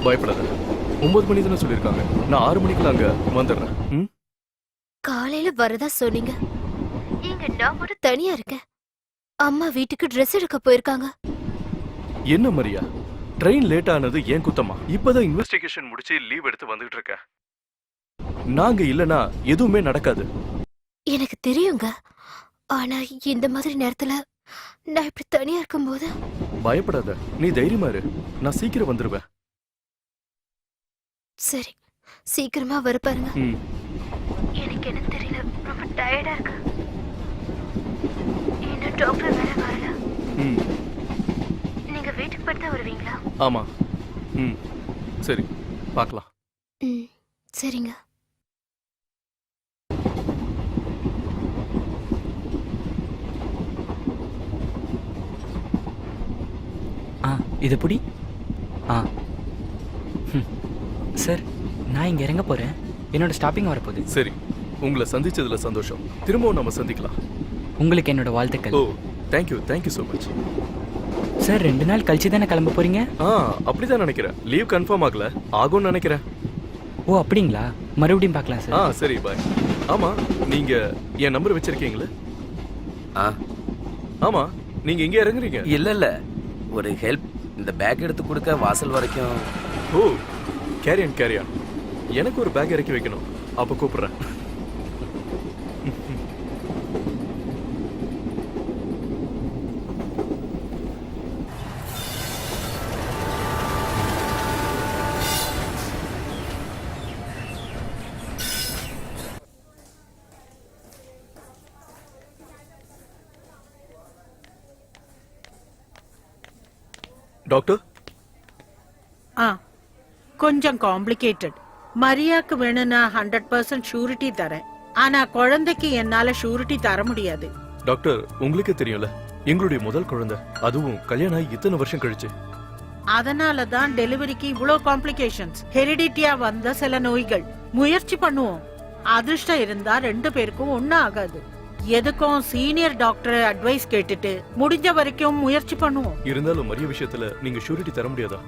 பயப்படாத. 9 மணி தானே சொல்லியிருக்காங்க. நான் 6 மணிக்கெல்லாம் அங்க வந்துடுறேன். ம்? காலையில வரதா சொன்னீங்க. இங்க நான் மட்டும் தனியா இருக்கேன். அம்மா வீட்டுக்கு ட்ரெஸ் எடுக்க போயிருக்காங்க. என்ன மரியா, ட்ரெயின் லேட் ஆனது ஏன் குத்தமா? இப்பதான் இன்வெஸ்டிகேஷன் முடிச்சு லீவ் எடுத்து வந்துகிட்டு இருக்கேன். நாங்க இல்லனா எதுவுமே நடக்காது. எனக்கு தெரியுங்க. ஆனா இந்த மாதிரி நேரத்துல நான் இப்படி தனியா இருக்கும்போது பயப்படாத, நீ தைரியமா இரு. நான் சீக்கிரம் வந்துருவேன். சரி, சீக்கிரமா வர பாருங்க. ம். எனக்கு என்ன தெரியல, ரொம்ப டயர்டா இருக்கு. இன்னும் டாக்டர் வேற வரல. ம். நீங்க வீட்டுக்கு போயிட்டு தான் வருவீங்களா? ஆமா. ம். சரி, பார்க்கலாம். ம், சரிங்க. இது புடி. சார், நான் இங்கே இறங்க போகிறேன். என்னோட ஸ்டாப்பிங் வரப்போகுது. சரி, உங்களை சந்திச்சதுல சந்தோஷம். திரும்பவும் நம்ம சந்திக்கலாம். உங்களுக்கு என்னோட வாழ்த்துக்கள். ஓ, தேங்க்யூ ஸோ மச். சார், 2 நாள் கழிச்சு தானே கிளம்ப போகிறீங்க? அப்படிதான் நினைக்கிறேன். லீவ் கன்ஃபார்ம் ஆகல, ஆகும்னு நினைக்கிறேன். ஓ, அப்படிங்களா? மறுபடியும் பார்க்கலாம் சார். சரி, பாய். ஆமா, நீங்க என் நம்பர் வச்சிருக்கீங்களே? ஆமா, நீங்க எங்க இறங்குறீங்க? இல்ல ஒரு ஹெல்ப், இந்த பேக் எடுத்து கொடுக்க வாசல் வரைக்கும். ஓ, கேரியான். எனக்கு ஒரு பேக் இறக்கி வைக்கணும். அப்ப கூப்பிடுறேன். டாக்டர், கொஞ்சம் காம்ப்ளிகேட்டட். மரியாக்கு வேணும்னா 100% ஷூரிட்டி தரேன். ஆனா குழந்தைக்கு என்னால ஷூரிட்டி தர முடியாது. டாக்டர், உங்களுக்கே தெரியும்ல, எங்களுடைய முதல் குழந்தை, அதுவும் கல்யாணம் ஆகி இத்தனை வருஷம் கழிச்சு. அதனால தான் டெலிவரிக்கு இவ்ளோ காம்ப்ளிகேஷன்ஸ். ஹெரிடிட்டியா வந்த சில நோய்கள். முயற்சி பண்ணுவோம். அதிர்ஷ்டம் இருந்தா 2 பேருக்கும் ஒன்னும் ஆகாது. எதுக்கும் சீனியர் டாக்டர் அட்வைஸ் கேட்டுட்டு முடிஞ்ச வரைக்கும் முயற்சி பண்ணுவோம். இருந்தாலும் மரிய விஷயத்துல நீங்க ஷூரிட்டி தர முடியாதா?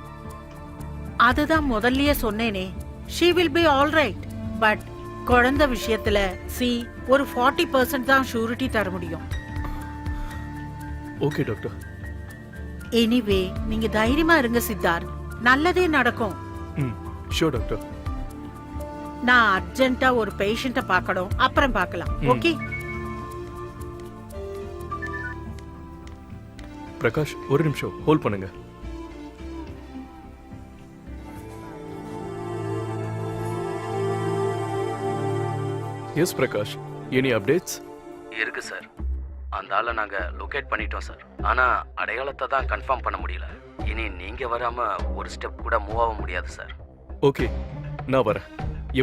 அதுதான் முதல்லயே சொன்னேனே, she will be all right. But குழந்தை விஷயத்துல ஒரு 40% தான் ஷூரிட்டி தர முடியும். Okay doctor. எனிவே, நீங்க தைரியமா இருங்க சித்தார்த், நல்லதே நடக்கும். Sure doctor. நான் அர்ஜென்ட்டா ஒரு பேஷண்ட பார்க்கணும், அப்புறம் பார்க்கலாம். ஓகே பிரகாஷ், ஒரு நிமிஷம் ஹோல்ட் பண்ணுங்க. Yes Prakash, any updates? இருக்கு சார். அந்த ஆளை நாங்க லொகேட் பண்ணிட்டோம் சார். ஆனா அடையாளத்தை தான் கன்ஃபார்ம் பண்ண முடியல. இனி நீங்க வராம ஒரு ஸ்டெப் கூட மூவ் ஆக முடியாது சார். ஓகே, நான் வரேன்.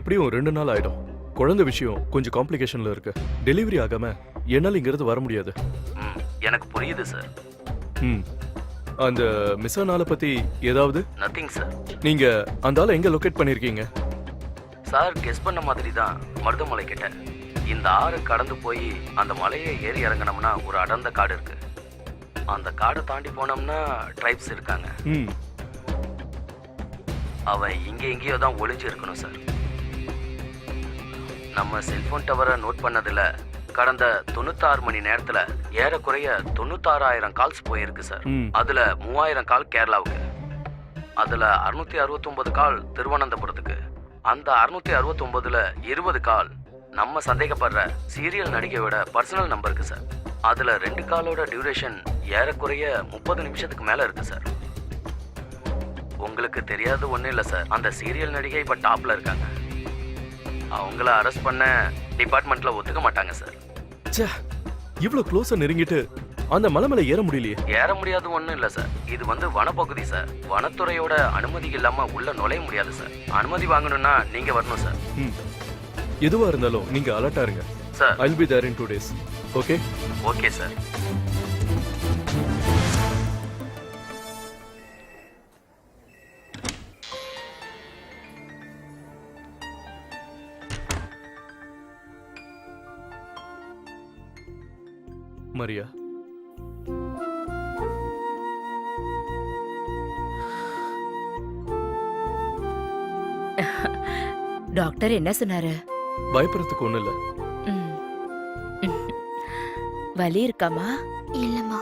எப்படியும் 2 நாள் ஆயிடும். குழந்தை விஷயம் கொஞ்சம் காம்ப்ளிகேஷன்ல இருக்கு. டெலிவரி ஆகாம என்னால இங்கிருந்து வர முடியாது. எனக்கு புரியுது சார். அந்த மிஸ்ஸானால பத்தி ஏதாவது? Nothing sir. நீங்க அந்த ஆளை எங்க லொகேட் பண்ணிருக்கீங்க? சார், கெஸ் பண்ண மாதிரி தான் மருதமலை கிட்ட. இந்த ஆறு கடந்து போய் அந்த மலையை ஏறி இறங்கினோம்னா ஒரு அடர்ந்த காடு இருக்கு. அந்த காடை தாண்டி போனோம்னா ட்ரைப்ஸ் இருக்காங்க. அவன் இங்கே எங்கேயோ தான் ஒளிஞ்சு இருக்கணும் சார். நம்ம செல்போன் டவரை நோட் பண்ணதுல கடந்த 96 மணி நேரத்துல ஏறக்குறைய 96,000 கால்ஸ் போயிருக்கு சார். அதுல 3000 கால் கேரளாவுக்கு, அதுல 669 கால் திருவனந்தபுரத்துக்கு, அந்த 669ல 20 கால் நம்ம சந்தேகப்படுற சீரியல் நடிகையோட பர்சனல் நம்பருக்கு சார். அதுல 2 காலோட டியூரேஷன் ஏறக்குறைய 30 நிமிஷத்துக்கு மேல இருக்கு சார். உங்களுக்கு தெரியாது ஒன்றும் இல்லை சார், அந்த சீரியல் நடிகை இப்போ டாப்ல இருக்காங்க. அவங்கள அரெஸ்ட் பண்ண டிபார்ட்மெண்ட்ல ஒத்துக்க மாட்டாங்க சார். இவ்வளவு க்ளோஸா நெருங்கிட்டு அந்த மலை மேல ஏற முடியலையே. ஏற முடியாது ஒன்றும் இல்லை சார். இது வனப்பகுதி சார். வனத்துறையோட அனுமதி இல்லாம உள்ள நுழைய முடியாது சார். அனுமதி வாங்கணும்னா நீங்க வரணும் சார். எதுவா இருந்தாலும் நீங்க அலர்ட்டா இருங்க sir. I'll be there in 2 days. Okay? Okay sir. Maria, doctor என்ன சொன்னாரு? பயப்படுறதுக்கு ஒண்ணும் இல்ல. ம். வலி இருக்காமா? இல்லம்மா.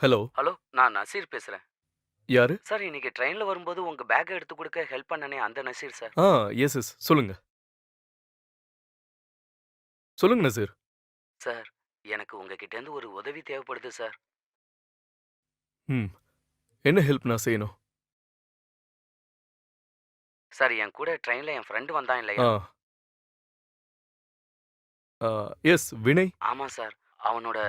ஹலோ, ஹலோ, நான் நசீர் பேசுறேன் யாரு? சார். இன்னைக்கு ட்ரெயின்ல வரும்போது உங்க பேக்கை எடுத்து கொடுக்க ஹெல்ப் பண்ணனே அந்த நசீர் சார். எஸ் சொல்லுங்க. சொல்லுங்க நசீர். சார், எனக்கு உங்ககிட்ட இருந்து ஒரு உதவி தேவைப்படுது சார். என்ன ஹெல்ப் நான் செய்யணும்? சார், என் கூட ட்ரெயின்ல என் ஃப்ரெண்டு வந்தான் இல்லையா? எஸ் வினய். ஆமா சார். அவனோட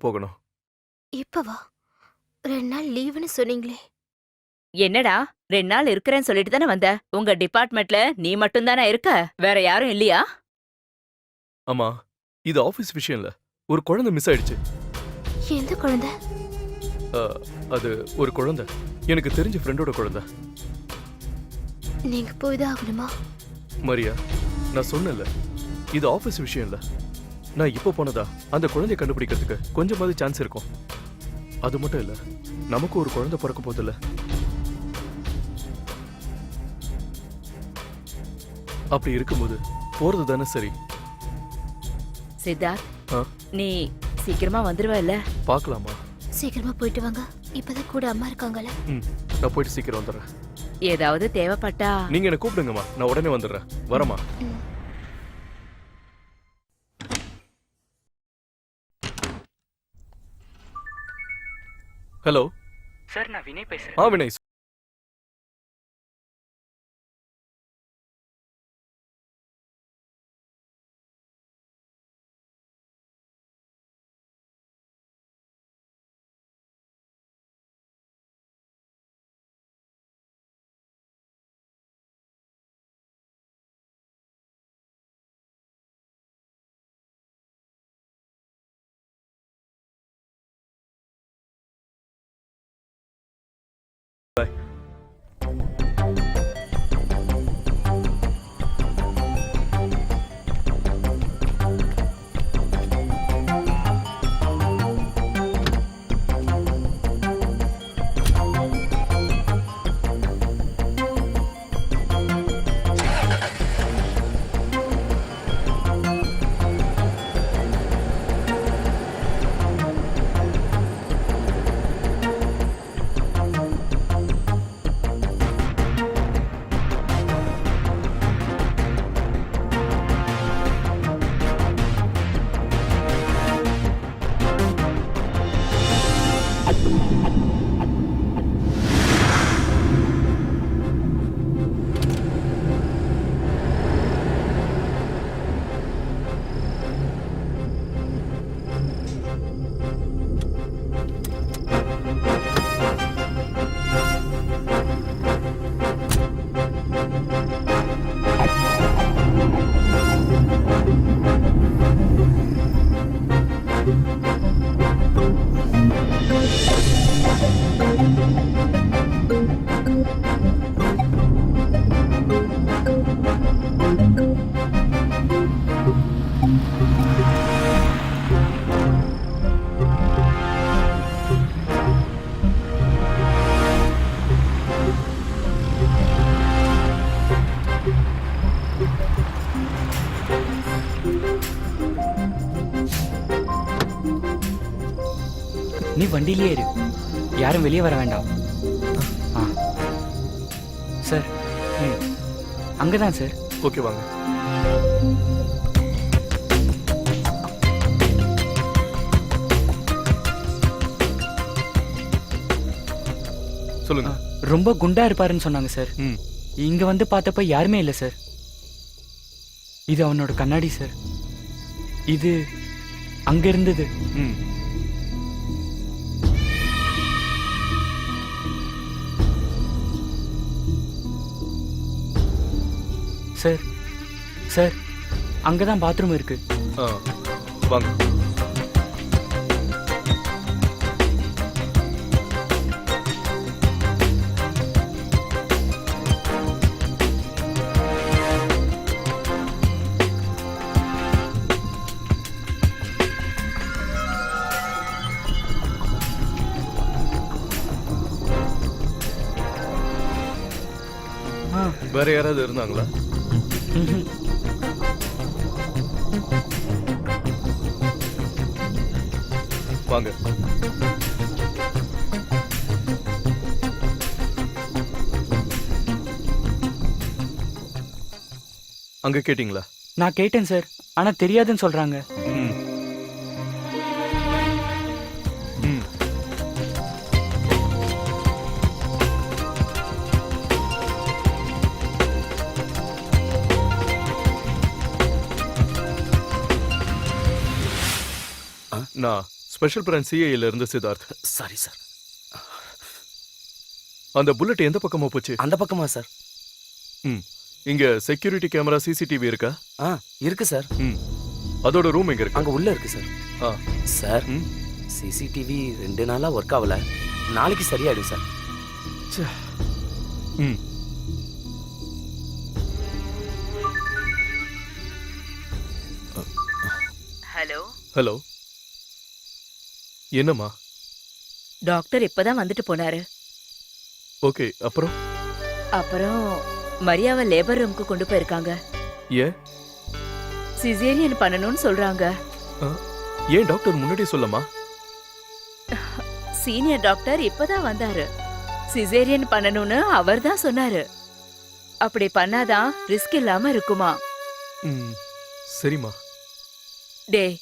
போகணும். இப்பவா? 2 நாள் லீவுன்னு சொன்னீங்களே. என்னடா 2 நாள் இருக்கிறேன்னு சொல்லிட்டு தானே வந்த? உங்க டிபார்ட்மெண்ட்ல நீ மட்டும் தானே இருக்க? வேற யாரும் இல்லையா? ஆமா, இது ஆபீஸ் விஷயம் இல்ல. ஒரு குழந்தை மிஸ் ஆயிடுச்சு. எந்த குழந்தை? அது ஒரு குழந்தை, எனக்கு தெரிஞ்ச ஃப்ரெண்டோட குழந்தை. நீங்க போய்தான் ஆகணுமா? மரியா, நான் சொன்னேன்ல, இது ஆபீஸ் விஷயம் இல்ல. நான் இப்போ போனதா அந்த குழந்தையை கண்டுபிடிக்கிறதுக்கு கொஞ்சமாவது சான்ஸ் இருக்கும். அது மட்டும் இல்ல, நமக்கு ஒரு குழந்தை பிறக்க போதில்ல. அப்படி இருக்கும்போது போறது தானே சரி. சித்தார்த், ஆ? நீ சீக்கிரமா வந்துருவல்ல? பார்க்கலாமா? சீக்கிரமா போயிட்டு வாங்க. இப்பதான் கூட அம்மா இருக்காங்கல்ல. நான் போயிட்டு சீக்கிரம் வந்துடுறேன். ஏதாவது தேவைப்பட்டா நீங்க என்ன கூப்பிடுங்கம்மா, நான் உடனே வந்துடுறேன். வரமா? ம். ஹலோ. சார், நான் வினய் பேசுறேன். வினய். நீ வண்டியிலே இரு, யாரும் வெளியே வர வேண்டாம். ஆ சார், அங்கதான் சார். ஓகே, வாங்க. சொல்லுங்க. ரொம்ப குண்டா இருப்பாருன்னு சொன்னாங்க சார். ம் இங்க வந்து பார்த்தப்ப யாருமே இல்லை சார். இது அவனோட கண்ணாடி சார். இது அங்க இருந்தது. ம் சார் சார் அங்கதான் பாத்ரூம் இருக்கு. ஆ வாங்க. ஆ, வேற யாராவது இருந்தாங்களா? ம்ஹும். வாங்க. அங்க கேட்டிங்களா? நான் கேட்டேன் சார், ஆனா தெரியாதுன்னு சொல்றாங்க. ம் ம் நான் ஸ்பெஷல் பிரான்ச் சிஐல இருந்து சித்தார்த். Sorry sir. அந்த புல்லட் எந்த பக்கமா போச்சு? அந்த பக்கமா சார்? ம் இங்க செக்யூரிட்டி கேமரா சிசிடிவி இருக்கா? இருக்கு சார். ம் அதோட ரூம் எங்க இருக்கு? அங்க உள்ள இருக்கு சார். ஆ சார் ம் சிசிடிவி 2 நாளா ஒர்க் ஆகல. நாளைக்கு சரியாயிடும் சார். ச்சே. ம் ஹலோ, ஹலோ என்னம்மா? டாக்டர் இப்பதான் வந்துட்டு போனாரு. ஓகே அப்புறம் அப்புறம் மரியாவை லேபர் ரூமுக்கு கொண்டு போயிருக்காங்க. ஏன் சிசேரியன் பண்ணணும்னு சொல்றாங்க. ஆ, ஏன் டாக்டர் முன்னாடியே சொல்லமா? சீனியர் டாக்டர் இப்பதான் வந்தாரு. சிசேரியன் பண்ணணும்னு அவர் தான் சொன்னாரு. அப்படி பண்ணாதான் ரிஸ்க் இல்லாம இருக்குமா. ம் சரிம்மா. டேய்,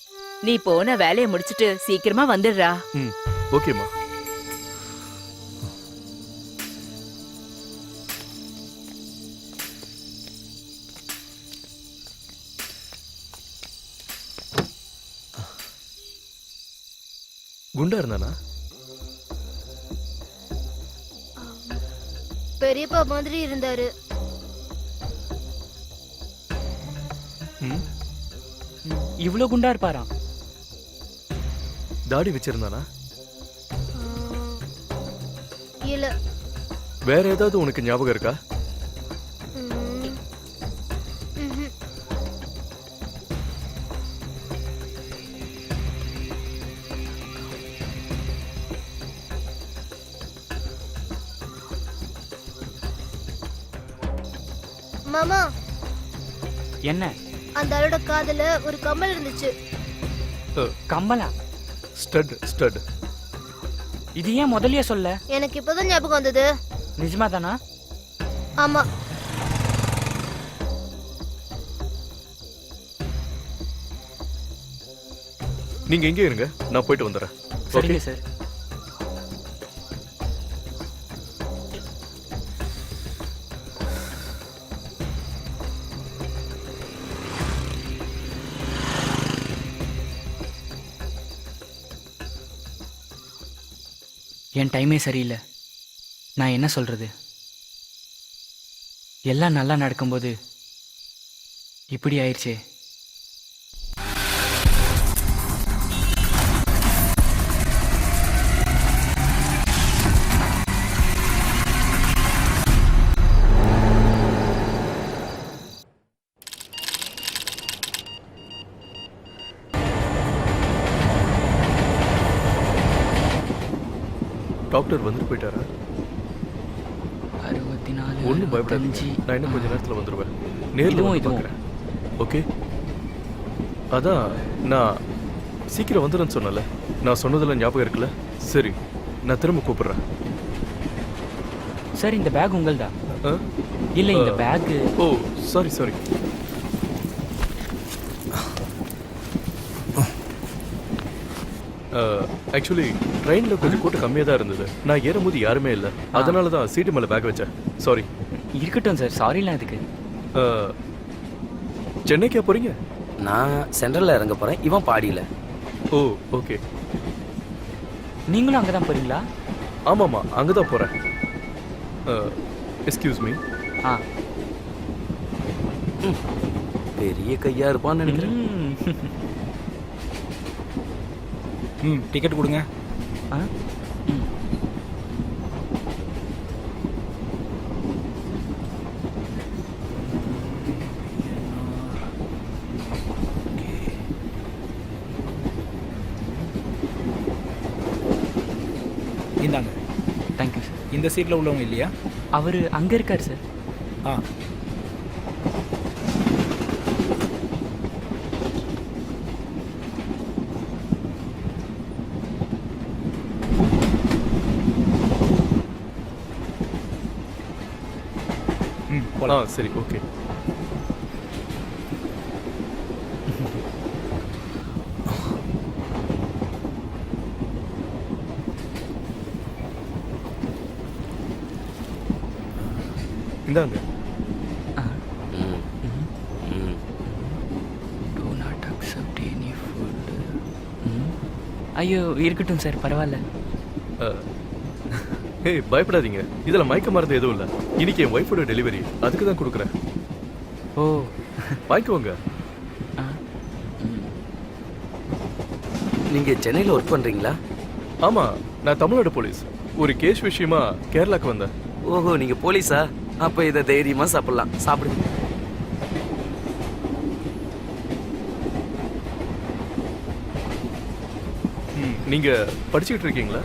நீ போன வேலையை முடிச்சிட்டு சீக்கிரமா வந்துடுறா. ம் ஓகேம்மா. குண்டா இருந்தானா? பெரியப்பா மாதிரி இருந்தாரு. ம் இவ்ளோ குண்டா இருப்பாராம். தாடி வச்சிருந்தானா? இல்ல. வேற ஏதாவது உனக்கு ஞாபகம் இருக்கா? ம். ம்ஹும். மாமா, என்ன அந்த ஆளோட காதுல ஒரு கம்மல் இருந்துச்சு. கம்மலா? Stud stud. இது ஏன் முதல்லயே சொல்ல? எனக்கு இப்பதான் ஞாபகம் வந்தது. நிஜமா தானா? ஆமா. நீங்க எங்கே இருங்க, நான் போயிட்டு வந்துடுறேன். சரிங்க சார். என் டைமே சரியில்லை. நான் என்ன சொல்றது? எல்லாம் நல்லா நடக்கும்போது இப்படி ஆயிடுச்சே. டாக்டர் வந்துட்டு போயிட்டாரா? 64 ஒன்றும் பயப்படாதீங்க, நான் இன்னும் கொஞ்ச நேரத்தில் வந்துடுவேன். நேரில் இதுவும் வந்து இதுவும். பார்க்குறேன். ஓகே. அதான் நான் சீக்கிரம் வந்துடுறேன்னு சொன்னல. நான் சொன்னதெல்லாம் ஞாபகம் இருக்குல்ல? சரி, நான் திரும்ப கூப்பிடுறேன். சார், இந்த பேக் உங்கள்தா? ஆ? இல்லை, இந்த பேக். ஓ சாரி சாரி. ஆக்சுவலி ட்ரெயினில் கொஞ்சம் கூட்டம் கம்மியாக தான் இருந்தது. நான் ஏறும்போது யாருமே இல்லை, அதனால தான் சீட்டு மேலே பேக் வச்சேன். சாரி. இருக்கட்டும் சார், சாரிலாம் அதுக்கு. சென்னைக்கா போகிறீங்க? நான் சென்ட்ரலில் இறங்க போகிறேன், இவன் பாடியில். Oh okay. நீங்களும் அங்கே தான் போகிறீங்களா? ஆமாம்மா, அங்கே தான் போகிறேன். Excuse me. ஆ. பெரிய கையாக இருப்பான்னு நினைக்கிறேன். டிக்கெட் கொடுங்க. ஆ. இந்தாங்க. Thank you sir. இந்த சீட்டில் உள்ளவங்க இல்லையா? அவர் அங்கே இருக்கார் சார். ஆ. போலாம். சரி, ஓகே. இந்தாங்க. Do not accept any food. ஐயோ இருக்கட்டும் சார், பரவாயில்ல. ஏய், பயப்படாதீங்க. இதில் மயக்க மருந்து எதுவும் இல்லை. இன்னைக்கு என் ஒய்ஃபோட டெலிவரி, அதுக்கு தான் கொடுக்குறேன். ஓ. வாங்கிக்கோங்க. நீங்கள் சென்னையில் ஒர்க் பண்ணுறீங்களா? ஆமாம், நான் தமிழ்நாடு போலீஸ். ஒரு கேஸ் விஷயமா கேரளாக்கு வந்தேன். ஓஹோ, நீங்கள் போலீஸா? அப்போ இதை தைரியமாக சாப்பிட்லாம். சாப்பிடுங்க. நீங்கள் படிச்சுக்கிட்டு இருக்கீங்களா?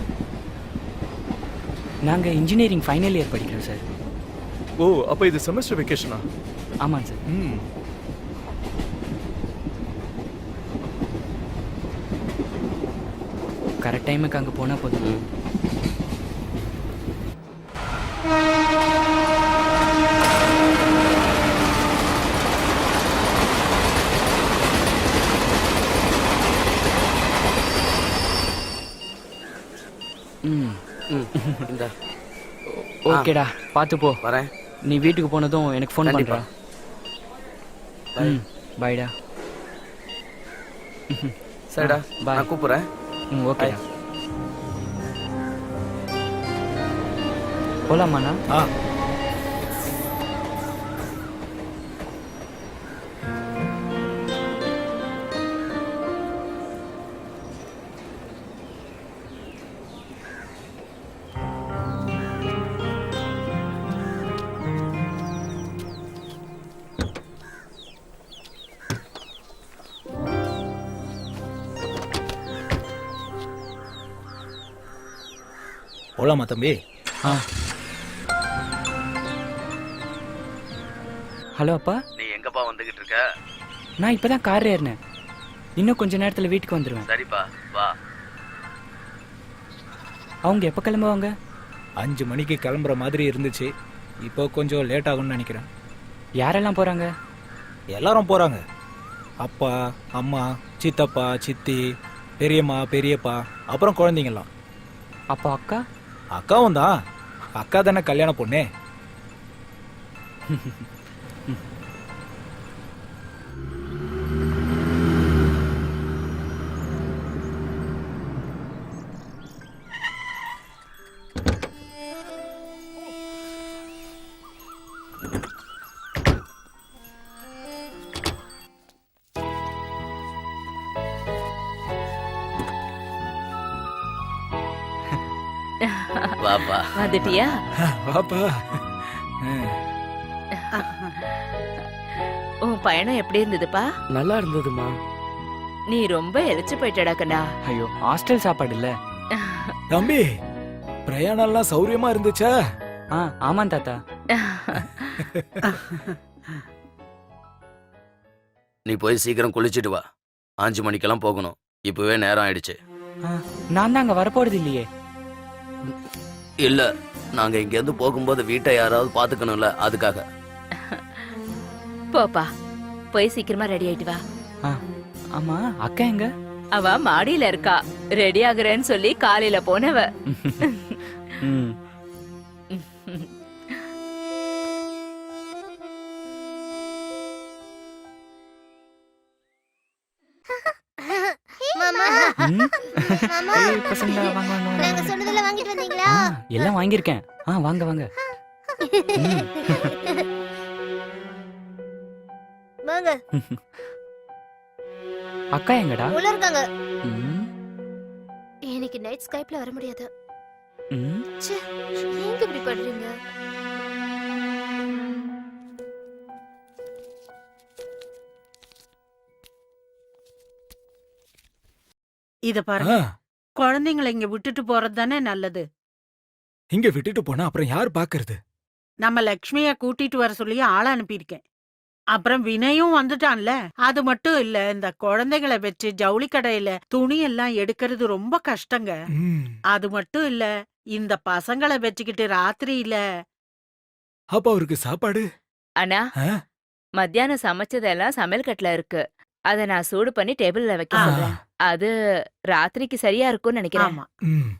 நாங்கள் இன்ஜினியரிங் ஃபைனல் இயர் படிக்கிறோம் சார். ஓ, அப்போ இது செமஸ்டர் வெக்கேஷனா? ஆமாங்க சார். கரெக்ட் டைமுக்கு அங்கே போனால் போதும். இந்த ஓகேடா, பார்த்து போ. வரேன். நீ வீட்டுக்கு போனதும் எனக்கு ஃபோன் கண்டிப்பா. பண்ணுறா. பாய்டா. சரிடா, bye. நான் கூப்பிட்றேன். ஓகேடா. போலாமாண்ணா? ஆ. போலாமா தம்பி? ஆ. ஹலோ அப்பா. நீ எங்கப்பா வந்துகிட்டு இருக்க? நான் இப்போ தான் கார் ஏறினேன். இன்னும் கொஞ்ச நேரத்தில் வீட்டுக்கு வந்துடுவேன். சரிப்பா, வா. அவங்க எப்போ கிளம்புவாங்க? 5 மணிக்கு கிளம்புற மாதிரி இருந்துச்சு. இப்போ கொஞ்சம் லேட் ஆகும்னு நினைக்கிறேன். யாரெல்லாம் போகிறாங்க? எல்லாரும் போகிறாங்க. அப்பா, அம்மா, சித்தப்பா, சித்தி, பெரியம்மா, பெரியப்பா, அப்புறம் குழந்தைங்களாம். அப்போ அக்கா? அக்காவும் தான். அக்கா தானே கல்யாண பொண்ணே. வாப்பா. வந்துட்டியா? பாப்பா. உன் பயணம் எப்படி இருந்ததுப்பா? நல்லா இருந்ததுமா. நீ ரொம்ப எரிச்சு போயிட்டடா கண்ணா. ஐயோ, ஹாஸ்டல் சாப்பாடு இல்லை. தம்பி, பிரயாணம்லாம் சௌரியமா இருந்துச்சா? ஆமாம் தாத்தா. நீ போய் சீக்கிரம் குளிச்சுட்டு வா. 5 மணிக்கெல்லாம் போகணும். இப்பவே நேரம் ஆயிடுச்சு. நான் தான் அங்கே வரப்போறது இல்லையே. இல்ல, நாங்க இங்க இருந்து போகும்போது வீட்டை யாராவது பாத்துக்கணும்ல, அதுக்காக. போப்பா, போய் சீக்கிரமா ரெடி ஆயிட்டு வா. ஆமாம், அக்கா எங்க? அவ மாடியில இருக்கா. ரெடி ஆகுறேன்னு சொல்லி காலையில போனவ. ம் மாமா ம். மாமா ஏய், பசங்களா, வாங்க, வாங்க, வாங்க, நாங்க வாங்க. சொன்னதெல்லாம் வாங்கிட்டு வந்தீங்களா? எல்லாம் வாங்கியிருக்கேன். வாங்க வாங்க. ம். வாங்க அக்கா எங்கடா? உள்ள இருக்காங்க. ம், இன்னைக்கு நைட் ஸ்கைப்ல வர முடியாது. ம். ச்சே, ஏங்க இப்படி பண்றீங்க? இத பாருங்க, ஆ, குழந்தைங்களை இங்க விட்டுட்டு போறது தானே நல்லது. இங்க விட்டுட்டு போனா அப்புறம் யார் பாக்குறது? நம்ம லக்ஷ்மிய கூட்டிட்டு வர சொல்லி ஆள அனுப்பியிருக்கேன். அப்புறம் வினயும் வந்துட்டான்ல. அது மட்டும் இல்ல, இந்த குழந்தைகளை வச்சு ஜவுளி கடையில துணி எல்லாம் எடுக்கிறது ரொம்ப கஷ்டங்க. ம், அது மட்டும் இல்ல, இந்த பசங்களை வச்சுக்கிட்டு ராத்திரியில அப்ப அவருக்கு சாப்பாடு? அண்ணா, ஆ? மத்தியானம் சமைச்சதெல்லாம் சமையல் கட்டுல இருக்கு. அத நான் சூடு பண்ணி டேபிள்ல வைக்க ஆ. சொல்றேன். அது ராத்திரிக்கு சரியா இருக்கும்னு நினைக்கிறேன். ஆமா ம்.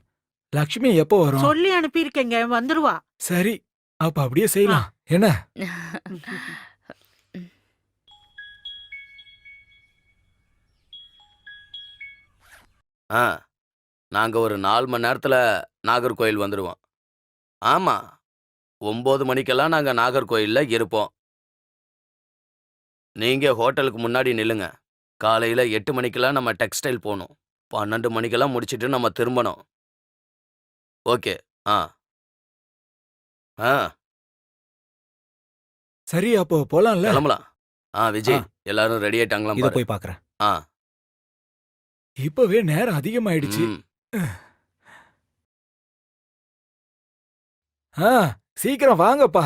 லக்ஷ்மி எப்போ வரும்? சொல்லி அனுப்பியிருக்கேங்க, வந்துருவா. சரி, அப்ப அப்படியே செய்யலாம். என்ன? ஆ நாங்க ஒரு 4 மணி நேரத்துல நாகர்கோயில் வந்துடுவோம். ஆமா, 9 மணிக்கெல்லாம் நாங்க நாகர்கோயில்ல இருப்போம். நீங்க ஹோட்டலுக்கு முன்னாடி நில்லுங்க. காலையில 8 மணிக்கெல்லாம் நம்ம டெக்ஸ்டைல் போகணும். 12 மணிக்கெல்லாம் முடிச்சிட்டு நம்ம திரும்பணும். ஓகே. ஆ ஆ சரி, அப்போ போலாம்ல? கிளம்பலாம். விஜய், எல்லாரும் ரெடி ஆயிட்டாங்களா இத பாரு. போய் பாக்குறேன். ஆ இப்பவே நேரம் அதிகமாயிடுச்சு. ம். சீக்கிரம் வாங்கப்பா.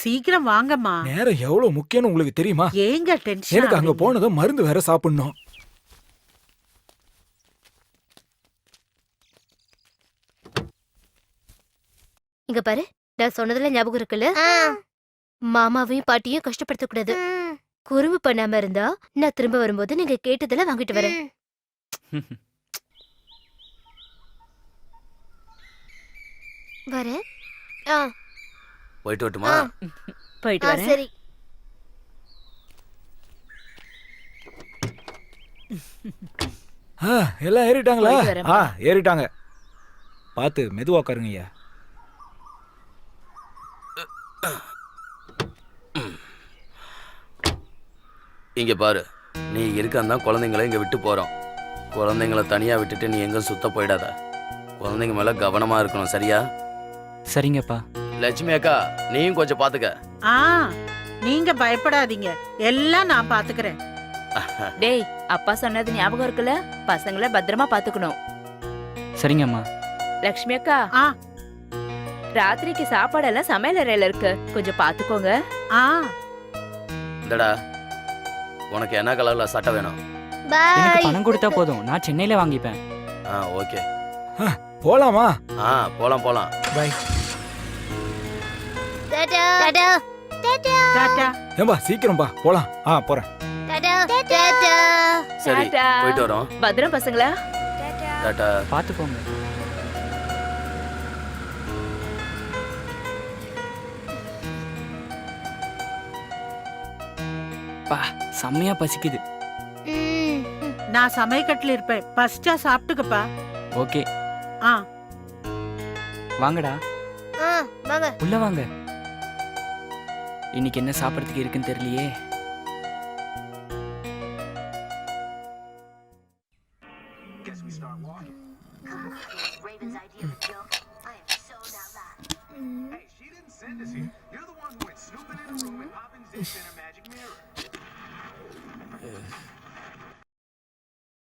சீக்கிரம் வாங்கம்மா. நேரம் எவ்வளவு முக்கியம்னு உங்களுக்கு தெரியுமா? ஏங்க டென்ஷன் எனக்கு அங்க ஆகுறீங்க? போனதும் மருந்து வேற சாப்பிடணும். இங்க பாரு, நான் சொன்னதுல ஞாபகம் இருக்குல்ல? மாமாவையும் பாட்டியும் கஷ்டப்படுத்த கூடாது. குறும்பு பண்ணாம இருந்தா நான் திரும்ப வரும்போது நீங்க கேட்டதெல்லாம் வாங்கிட்டு வரேன். வரேன். போயிட்டு வரட்டுமா? போயிட்டு வரேன். சரி. எல்லாம் ஏறிட்டாங்களா? போயிட்டு வரேன்ப்பா. ஏறிட்டாங்க. பாத்து மெதுவா உட்காருங்க ஐயா. இங்க பாரு, நீ இருக்கான் தான் குழந்தைங்களை இங்க விட்டு போறோம். குழந்தைங்களை தனியா விட்டுட்டு நீ எங்க சுத்த போயிடாத. குழந்தைங்க மேல கவனமா இருக்கணும், சரியா? சரிங்கப்பா. லட்சுமி அக்கா, நீயும் கொஞ்சம் பாத்துக்க. ஆ, நீங்க பயப்படாதீங்க, எல்லாம் நான் பாத்துக்கிறேன். டேய், அப்பா சொன்னது ஞாபகம் இருக்குல்ல? பசங்கள பத்திரமா பாத்துக்கணும். சரிங்கம்மா. லக்ஷ்மி அக்கா, ஆ. ராத்திரிக்கு சாப்பாடெல்லாம் சமையல் அறையில இருக்கு, கொஞ்சம் பாத்துக்கோங்க. ஆ, இந்தடா, உனக்கு என்ன கலர்ல சட்டை வேணும்? எனக்கு பணம் கொடுத்தா போதும், நான் சென்னையில வாங்கிப்பேன். ஓகே. போலாமா? போலாம் போலாம். பை. டாடா. டாடா. டாடா. டாடா. ஏம்பா சீக்கிரம் பா, போலாம். போறேன். டாடா. டாடா. சரி, டாடா. போயிட்டு வரோம். பத்திரம் பசங்களா. டாடா. பாத்துக்கோங்க. பா, செம்மையா பசிக்குது. நான் சமையக்கட்டுல இருப்பேன், பசிச்சா சாப்பிட்டுக்கப்பா. ஓகே, ஆ, வாங்கடா, வாங்க. உள்ள வாங்க. இன்னைக்கு என்ன சாப்பிடறதுக்கு இருக்குன்னு தெரியலையே.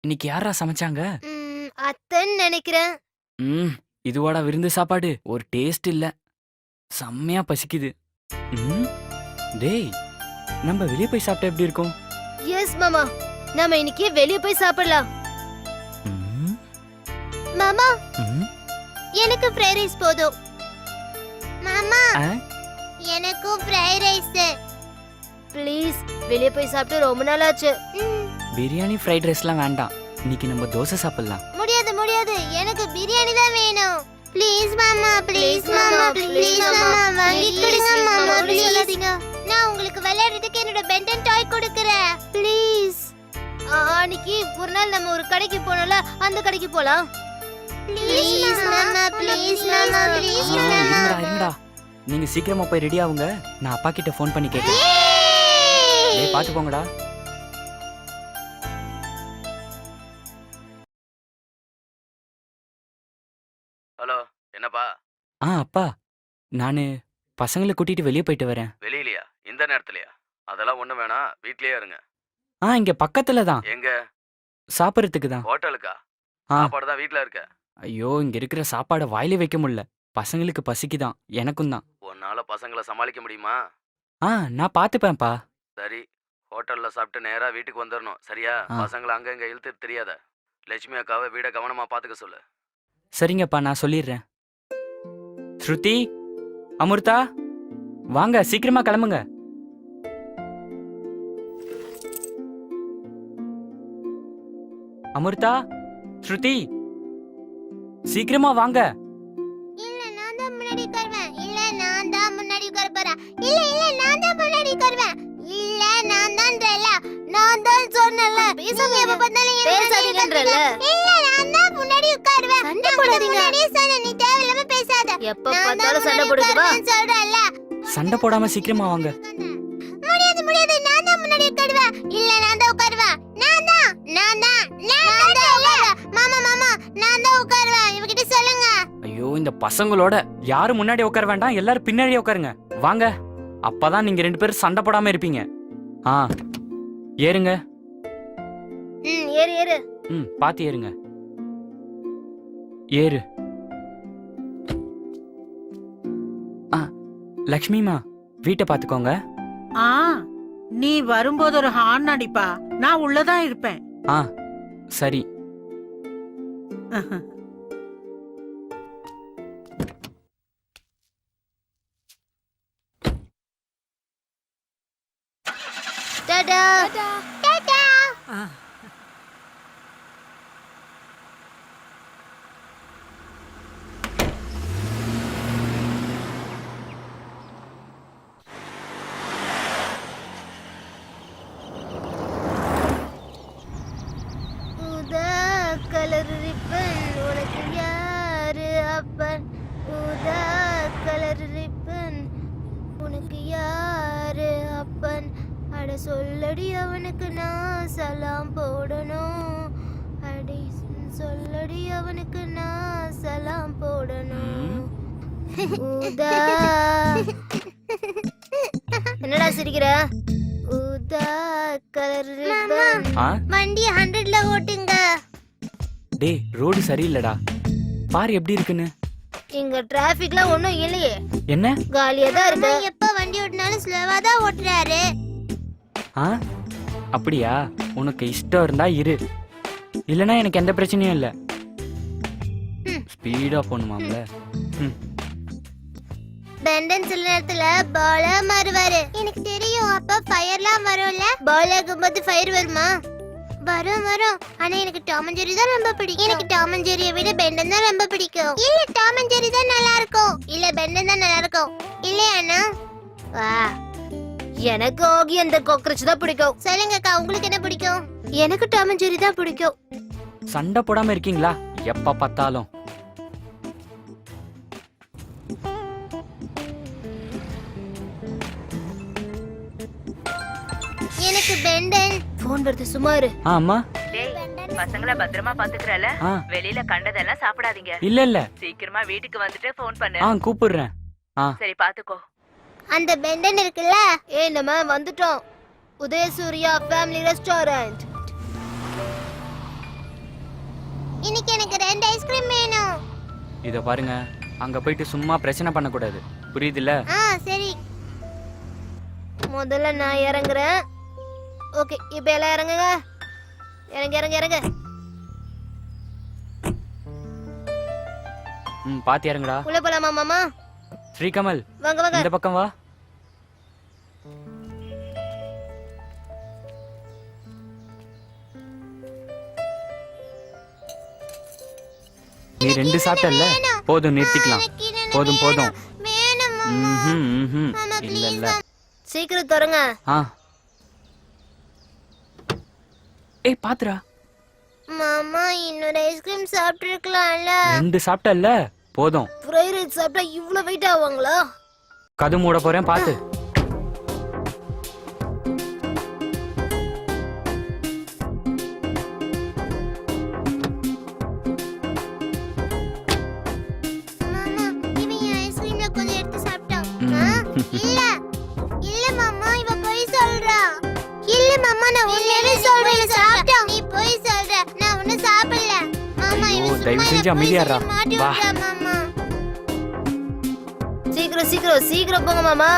இன்னைக்கு யாரா சமைச்சாங்க? அத்தன்னு நினைக்கிறேன். இதுவாடா விருந்து சாப்பாடு? ஒரு டேஸ்ட் இல்ல. செம்மையா பசிக்குது. டேய், நம்ம வெளியே போய் சாப்பிட்டா எப்படி இருக்கும்? எஸ் மாமா, நாம இன்னைக்கு வெளிய போய் சாப்பிடலாம். ம், மாமா, ம். எனக்கு ஃப்ரைட் ரைஸ் போதும். மாமா, ஆ? எனக்கும் ஃப்ரைட் ரைஸ். ப்ளீஸ், வெளிய போய் சாப்பிட்டு ரொம்ப நாள் ஆச்சு. பிரியாணி ஃப்ரைட் ரைஸ்லாம் வேண்டாம். இன்னைக்கு நம்ம தோசை சாப்பிடலாம். முடியாது முடியாது, எனக்கு பிரியாணி தான் வேணும். ப்ளீஸ் மாமா, ப்ளீஸ் மாமா, ப்ளீஸ் மாமா, வாங்கி கொடுங்க மாமா, ப்ளீஸ். நான் உங்களுக்கு விளையாடுறதுக்கு என்னோட பென்டன் டாய் கொடுக்கறேன், ப்ளீஸ். அன்னைக்கு ஒரு நாள் நம்ம ஒரு கடைக்கு போனோம்ல, அந்த கடைக்கு போலாம். ப்ளீஸ் மாமா, ப்ளீஸ் மாமா, ப்ளீஸ் மாமா. இருங்கடா, நீங்க சீக்கிரமா போய் ரெடி ஆகுங்க. நான் அப்பா கிட்ட ஃபோன் பண்ணி கேட்கிறேன். டேய் பாத்து போங்கடா. ஹலோ, என்னப்பா? அப்பா, நானு பசங்களை கூட்டிட்டு வெளியே போயிட்டு வரேன். வெளியிலயா? இந்த நேரத்துலயா? அதெல்லாம் ஒண்ணு வேணாம், வீட்லயே இருங்க. இங்க பக்கத்துல தான். எங்க? சாப்பிடறதுக்கு தான். ஹோட்டலுக்கா? ஆ. சாப்பாடு தான் வீட்ல இருக்க. ஐயோ, இங்க இருக்கிற சாப்பாடை வாயிலே வைக்க முடியல. பசங்களுக்கு பசிக்குதான், எனக்கும் தான். உன்னால பசங்களை சமாளிக்க முடியுமா? நான் பாத்துப்பேன்ப்பா. சரி, ஹோட்டல்ல சாப்பிட்டு நேரா வீட்டுக்கு வந்துடணும், சரியா? ஆ. பசங்களை அங்கங்க இழுத்து தெரியாத. லட்சுமி அக்காவை வீட கவனமா பாத்துக்க சொல்லு. சரிங்கப்பா, நான் சொல்லிடுறேன். ஸ்ருதி, அமிர்தா, வாங்க சீக்கிரமா கிளம்புங்க. அமிர்தா, ஸ்ருதி, சீக்கிரமா வாங்க. இல்ல நான் தான் முன்னாடி உட்காருவேன். இல்ல நான் தான் முன்னாடி உட்கார போறேன். இல்ல இல்ல நான் தான் முன்னாடி உட்காருவேன். இல்ல நான் தான்றல. நான் தான் சொன்னல. பேசாம எப்ப பார்த்தாலும் பேசாதீங்கன்றல. இல்ல நான் தான் முன்னாடி உட்காருவேன். சண்டை போடாதீங்க. முன்னாடி சொன்ன, நீ தேவையில்லாம பேசாத. எப்ப பார்த்தாலும் சண்டை போடுது வா. சொல்றல. சண்டை போடாம சீக்கிரமா வாங்க. முடியாது முடியாது, நான் தான் முன்னாடி உட்காருவேன். இல்ல நான் தான் உட்காருவேன். நான் தான் உட்காருவேன். மாமா மாமா, நான் தான் உட்காருவேன். இவகிட்ட சொல்லுங்க. ஐயோ, இந்த பசங்களோட யாரும் முன்னாடி உட்கார வேண்டாம், எல்லாரும் பின்னாடியே உட்காருங்க. வாங்க, அப்பதான் நீங்க 2 பேரும் சண்டை போடாம இருப்பீங்க. ஏறுங்க. ஏறு ஏறு. பாத்து ஏறுங்க. ஏறு. லக்ஷ்மிமா, வீட்டை பாத்துக்கோங்க. நீ வரும்போது ஒரு ஹார்ன் அடிப்பா, நான் உள்ளதான் இருப்பேன். சரி. டாடா டாடா. ஊதா கலர் ரிப்பன் உனக்கு யாரு அப்பன்? ஊதா கலர் ரிப்பன் உனக்கு யாரு அப்பன்? அட சொல்லடி அவனுக்கு நான் சலாம் போடணும். அடி சொல்லடி அவனுக்கு நான் சலாம் போடணும். ஊதா. என்னடா சிரிக்கிற? ஊதா கலர் ரிப்பன். வண்டி 100ல ஓட்டுங்க. டேய், ரோடு சரியில்லடா, பாரு எப்படி இருக்குன்னு. இங்க டிராபிக்ல ஒண்ணும் இல்லையே. என்ன? காலியா தான் இருக்கு. எப்ப வண்டி ஓட்டினாலும் ஸ்லோவா தான் ஓட்டுறாரு. அப்படியா? உனக்கு இஷ்டம் இருந்தா இரு, இல்லனா எனக்கு எந்த பிரச்சனையும் இல்ல. ஸ்பீடா போணுமாம்ல. பெண்டன் சில நேரத்துல பாலா மாறுவாரு. எனக்கு தெரியும். அப்ப ஃபயர்லாம் வரும்ல. பால் ஆகும்போது ஃபயர் வருமா? வரும் வரும். ஆனா எனக்கு டாம் அண்ட் ஜெர்ரி தான் ரொம்ப பிடிக்கும். எனக்கு டாம் அண்ட் ஜெர்ரியை விட பெண்டன் தான் ரொம்ப பிடிக்கும். இல்ல டாம் அண்ட் ஜெர்ரி தான் நல்லா இருக்கும். இல்ல பெண்டன் தான் நல்லா இருக்கும். இல்லையாண்ணா? எனக்கு ஆகி அந்த காக்ரோச் தான் பிடிக்கும். சொல்லுங்க அக்கா, உங்களுக்கு என்ன பிடிக்கும்? எனக்கு டாம் அண்ட் ஜெர்ரி தான் பிடிக்கும். சண்டை போடாம இருக்கீங்களா எப்ப பார்த்தாலும்? எனக்கு பெண்டன். போன் வருது, சுமாரு. அம்மா, பசங்களை பத்திரமா பாத்துக்கறல. வெளியில கண்டதெல்லாம் சாப்பிடாதீங்க. இல்ல இல்ல, சீக்கிரமா வீட்டுக்கு வந்துட்டு ஃபோன் பண்ணு. கூப்பிடுறேன். சரி, பாத்துக்கோ. அந்த பெண்டன் இருக்குல்ல. நம்ம வந்துட்டோம். உதயசூர்யா ஃபேமிலி ரெஸ்டாரண்ட். இன்னைக்கு எனக்கு 2 ஐஸ்கிரீம் வேணும். இத பாருங்க, அங்க போயிட்டு சும்மா பிரச்சனை பண்ண கூடாது, புரியுதுல்ல? சரி. முதல்ல நான் இறங்குறேன். ஓகே, இப்ப எல்லாம் இறங்குங்க. இறங்க இறங்க இறங்க. பாத்து இறங்குடா. உள்ள போலாமா மாமா? ஸ்ரீகமல், வாங்க வாங்க. இந்த பக்கம் வா. நீ 2 சாப்பிட்டல்ல போதும் நிறுத்திக்கலாம் எனக்கு இது போதும் போதும் வேணும் மாமா. ம்ஹும், ம்ஹும். மாமா, இல்ல please, இல்ல மாமா. சீக்கிரம் தரங்க. ஆ ஏய் பாத்துடா மாமா இன்னொரு ஐஸ்கிரீம் சாப்பிட்டுருக்கலாம்ல. 2 சாப்பிட்டல்ல போதும் ஃப்ரைட் ரைஸ் சாப்பிட்டா இவ்ளோ வெயிட் ஆவாங்களா? கது மூட போறேன் பாத்து மாமா இவன் என் ஐஸ்கிரீம்ல கொஞ்சம் எடுத்து சாப்பிட்டான். ம். ஆ? இல்ல இல்ல மாமா இவ பொய் சொல்றா. இல்ல மாமா நான் உண்மையாவே சொல்றேன் சாப்பிட்டான். நீ பொய் சொல்ற. நான் ஒண்ணும் சாப்பிடல. மாமா ஐயோ, இவன் தயவு சும்மா செஞ்சு என்ன பொய் அமைதியாடுறா. சொல்லி மாட்டி வா. விட்டா மாமா. சீக்கிரம் சீக்கிரம் சீக்கிரம் போங்க மாமா.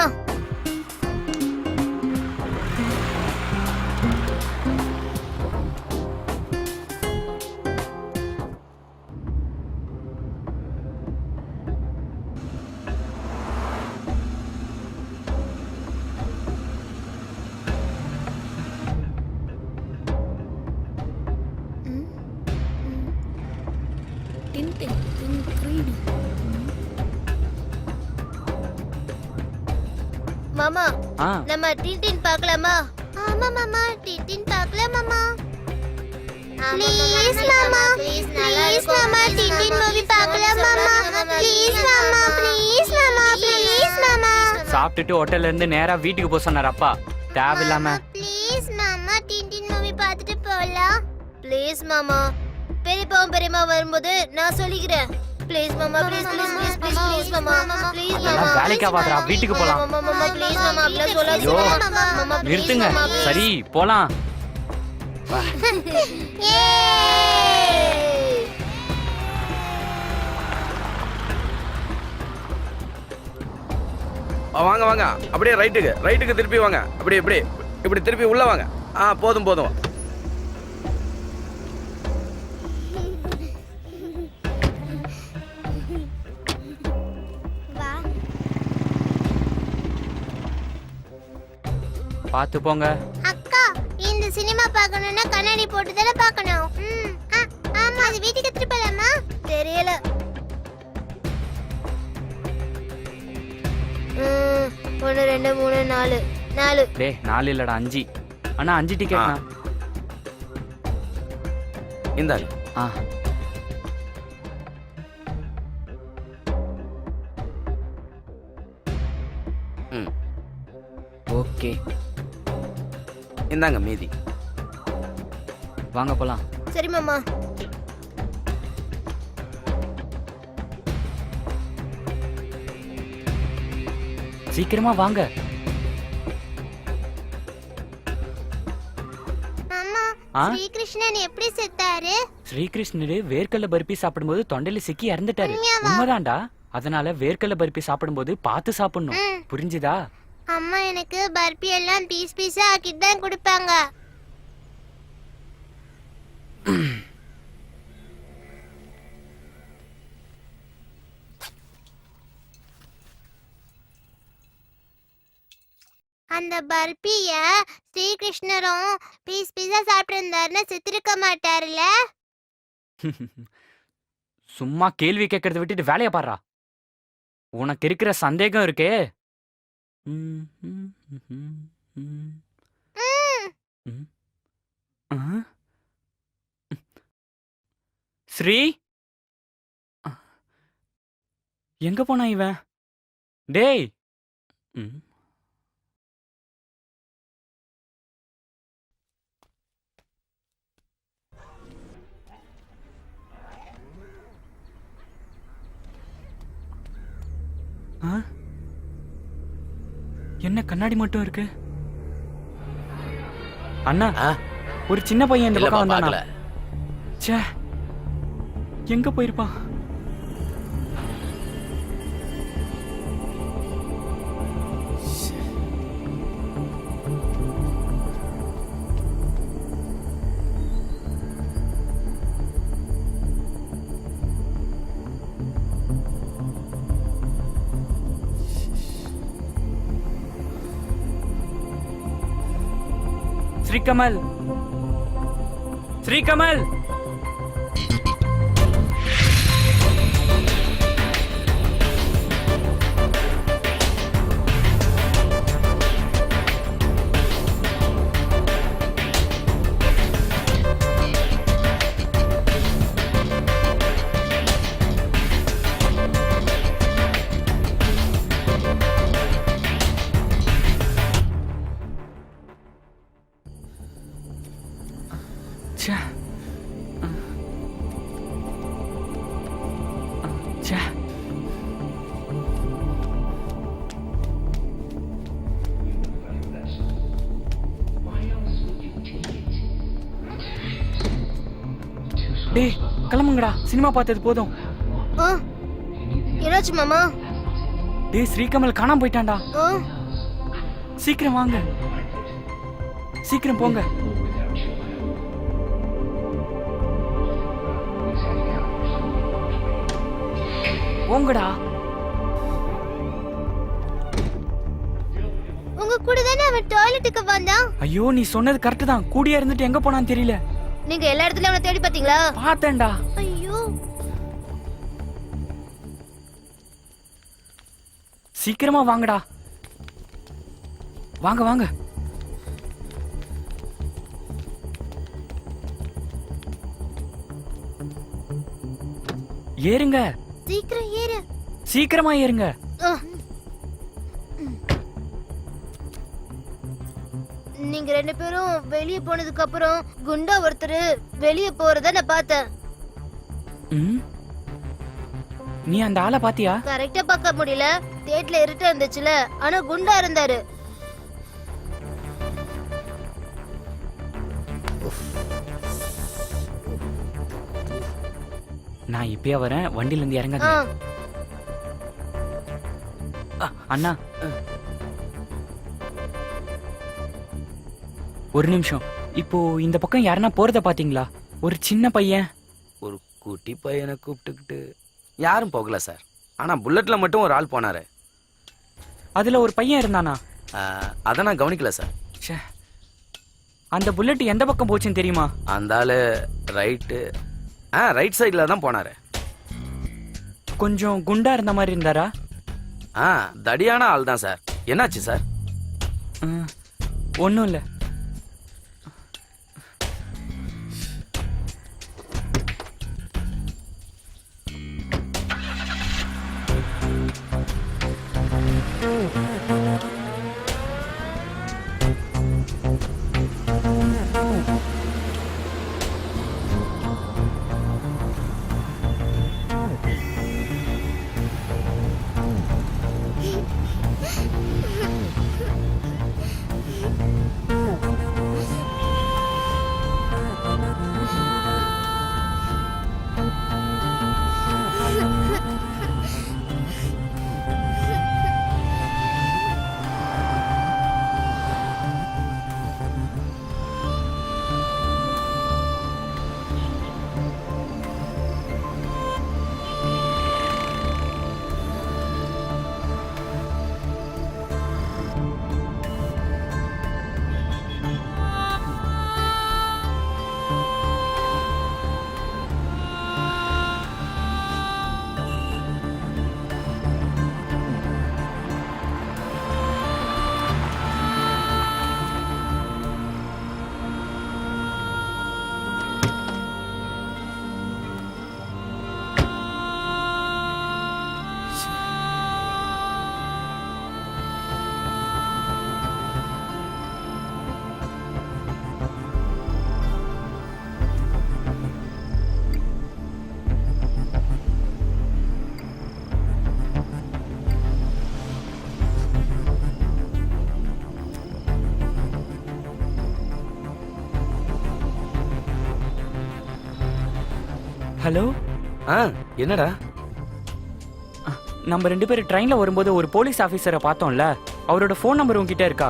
மாமா ஆ நம்ம டின்டின் பார்க்கலாமா? ஆமா மாமா டின்டின் பார்க்கலாம் மாமா. ப்ளீஸ் மாமா ப்ளீஸ் மாமா டின்டின் மூவி பார்க்கலாம் மாமா. ப்ளீஸ் மாமா ப்ளீஸ் மாமா ப்ளீஸ் மாமா. சாப்பிட்டுட்டு ஹோட்டல்ல இருந்து நேரா வீட்டுக்கு போக சொன்னார் அப்பா தேவையில்லாம ப்ளீஸ் மாமா டின்டின் மூவி பார்த்துட்டு போலாம். ப்ளீஸ் மாமா பெரியப்பாவும் பெரியம்மா வரும்போது நான் சொல்லிக்கிறேன். ப்ளீஸ் மாமா please please please please please மாமா ப்ளீஸ் மாமா. அதெல்லாம் வேலைக்கு ஆகாதுடா, வீட்டுக்கு போலாம். மாமா மாமா ப்ளீஸ் மாமா அப்படிலாம் சொல்லாதீங்க ஐயோ, மாமா. மாமா please நிறுத்துங்க மாமா, please. சரி போலாம் Yay! வாங்க வாங்க அப்படியே ரைட்டுக்கு திருப்பி வாங்க. அப்படியே இப்படி திருப்பி உள்ள வாங்க. போதும் போதும். வா. பார்த்து போங்க அக்கா இந்த சினிமா பார்க்கணும்னா கண்ணாடி போட்டு தானே பார்க்கணும். ஆமா அது வீட்டுக்கு எடுத்துட்டு போலாமா? தெரியல. 1 2 3 4 4. டேய் 4 இல்லடா 5 அண்ணா 5 டிக்கெட்ண்ணா இந்தாங்க. ஆ ம் ஓகே இந்தாங்க மீதி. வாங்க போலாம் சரி மாமா. சீக்கிரமா வாங்க மாமா ஆ? ஸ்ரீகிருஷ்ணன் எப்படி செத்தாரு? ஸ்ரீகிருஷ்ணரு வேர்க்கல்ல பருப்பி சாப்பிடும்போது தொண்டையில சிக்கி இறந்துட்டாரு உண்மையாவா? உண்மைதான்டா அதனால வேர்க்கல்ல பருப்பி சாப்பிடும்போது பார்த்து சாப்பிடணும் ம். புரிஞ்சுதா அம்மா எனக்கு பர்பி எல்லாம் பீஸ் பீஸா ஆக்கிட்டு தான் கொடுப்பாங்க. அந்த பர்பிய ஸ்ரீகிருஷ்ணரும் பீஸ் பீஸா சாப்பிட்டு இருந்தாருன்னா செத்துருக்க மாட்டாருல்ல? சும்மா கேள்வி கேட்கறத விட்டுட்டு வேலைய பாடுறா உனக்கு இருக்கிற சந்தேகம் இருக்கே ம், ம், ம், ம், ம். ம். ஆ? ஸ்ரீ எங்க போனா இவன் டேய் ம். ஆ? என்ன கண்ணாடி மட்டும் இருக்கு அண்ணா ஒரு சின்ன பையன் இந்த பக்கம் வந்தானா ச்சே எங்க போயிருப்பான் श्रीकमल श्रीकमल ச்சே. ச்சே. டேய் கிளம்புங்கடா, சினிமா பார்த்தது போதும். ஆ, என்னாச்சு மாமா? டேய் ஸ்ரீகமல் காணாம போயிட்டான்டா. ஆ, சீக்கிரம் வாங்க, சீக்கிரம் போங்க. போங்கடா. உங்க கூட தானே அவன் டாய்லெட்டுக்கு வந்தான். ஐயோ நீ சொன்னது கரெக்ட் தான். கூடியா இருந்துட்டு எங்க போனான்னு தெரியல. நீங்க எல்லா இடத்துலயும் அவனை தேடி பாத்தீங்களா? பார்த்தேன்டா. ஐயோ, சீக்கிரமா வாங்கடா. வாங்க வாங்க. ஏறுங்க, சீக்கிரம் ஏறு. சீக்கிரமா ஏறுங்க. ஆ. நீங்க 2 பேரும் வெளிய போனதுக்கு அப்புறம் குண்டா ஒருத்தர் வெளிய போறத நான் பார்த்தேன். ம்? நீ அந்த ஆளை பாத்தியா? கரெக்டா பார்க்க முடியல, தேட்ல இருட்டா இருந்துச்சுல, ஆனா குண்டா இருந்தாரு. நான் இப்பயே வரேன், வண்டில இருந்து இறங்காத. அண்ணா ஒரு நிமிஷம். இப்போ இந்த பக்கம் யாருன்னா போறத பாத்தீங்களா? ஒரு சின்ன பையன். ஒரு குட்டி பையனை கூப்பிட்டுக்கிட்டு யாரும் போகல சார். ஆனா புல்லட்ல மட்டும் ஒரு ஆள் போனாரு. அதுல ஒரு பையன் இருந்தானா? அதை நான் கவனிக்கல சார். ச்சே. அந்த புல்லட் எந்த பக்கம் போச்சுன்னு தெரியுமா? அந்த ஆளு ரைட் சைடில் தான் போனாரு. கொஞ்சம் குண்டா இருந்த மாதிரி இருந்தாரா? தடியான ஆள் தான் சார். என்னாச்சு சார்? ஒன்றும் இல்லை. ஹலோ. என்னடா? நம்ம 2 பேரும் ட்ரெயின்ல வரும்போது ஒரு போலீஸ் ஆபீசரை பார்த்தோம்ல, அவரோட ஃபோன் நம்பர் உன்கிட்ட இருக்கா?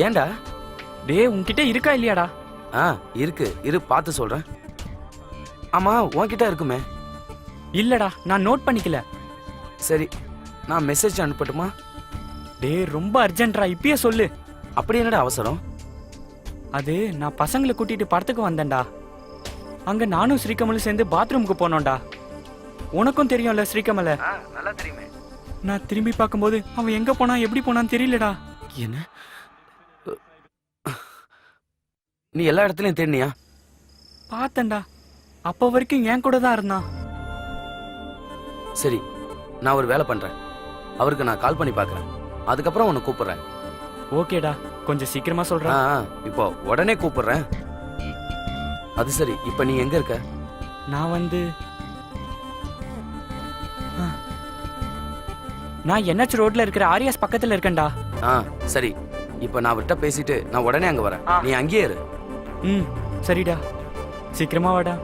ஏன்டா? டேய் உன்கிட்ட இருக்கா இல்லையாடா? இரு பார்த்து சொல்றேன். ஆமா உன்கிட்ட இருக்குமே. இல்லடா, நான் நோட் பண்ணிக்கல. சரி, நான் மெசேஜ் அனுப்பட்டுமா? டேய் ரொம்ப அர்ஜென்ட்ரா, இப்பயே சொல்லு. அப்படி என்னடா அவசரம்? அது நான் பசங்களை கூட்டிட்டு படத்துக்கு வந்தேன்டா. அங்க நானும் ஸ்ரீகமலும் சேர்ந்து பாத்ரூமுக்கு போனோம்டா. உனக்கும் தெரியும்ல ஸ்ரீகமல? நல்லா தெரியுமே. நான் திரும்பி பார்க்கும்போது அவன் எங்க போனா எப்படி போனான்னு தெரியலடா. என்ன? நீ எல்லா இடத்துலயும் தேடினியா? பார்த்தேன்டா, அப்ப வரைக்கும் என் கூட தான் இருந்தான். சரி, நான் ஒரு வேலை பண்றேன். அவருக்கு நான் கால் பண்ணி பார்க்கறேன். அதுக்கப்புறம் உன்னை கூப்பிடுறேன். ஓகேடா, கொஞ்சம் சீக்கிரமா சொல்றேன். இப்போ உடனே கூப்பிடுறேன். அது சரி, இப்ப நீ எங்க இருக்க? நான் வந்து ஆ. நான் என்ஹெச் ரோட்ல இருக்கிற ஆரியாஸ் பக்கத்துல இருக்கேன்டா. ஆ சரி, இப்ப நான் அவர்கிட்ட பேசிட்டு நான் உடனே அங்க வரேன். நீ அங்கேயே இரு. ம் சரிடா, சீக்கிரமா வாடா.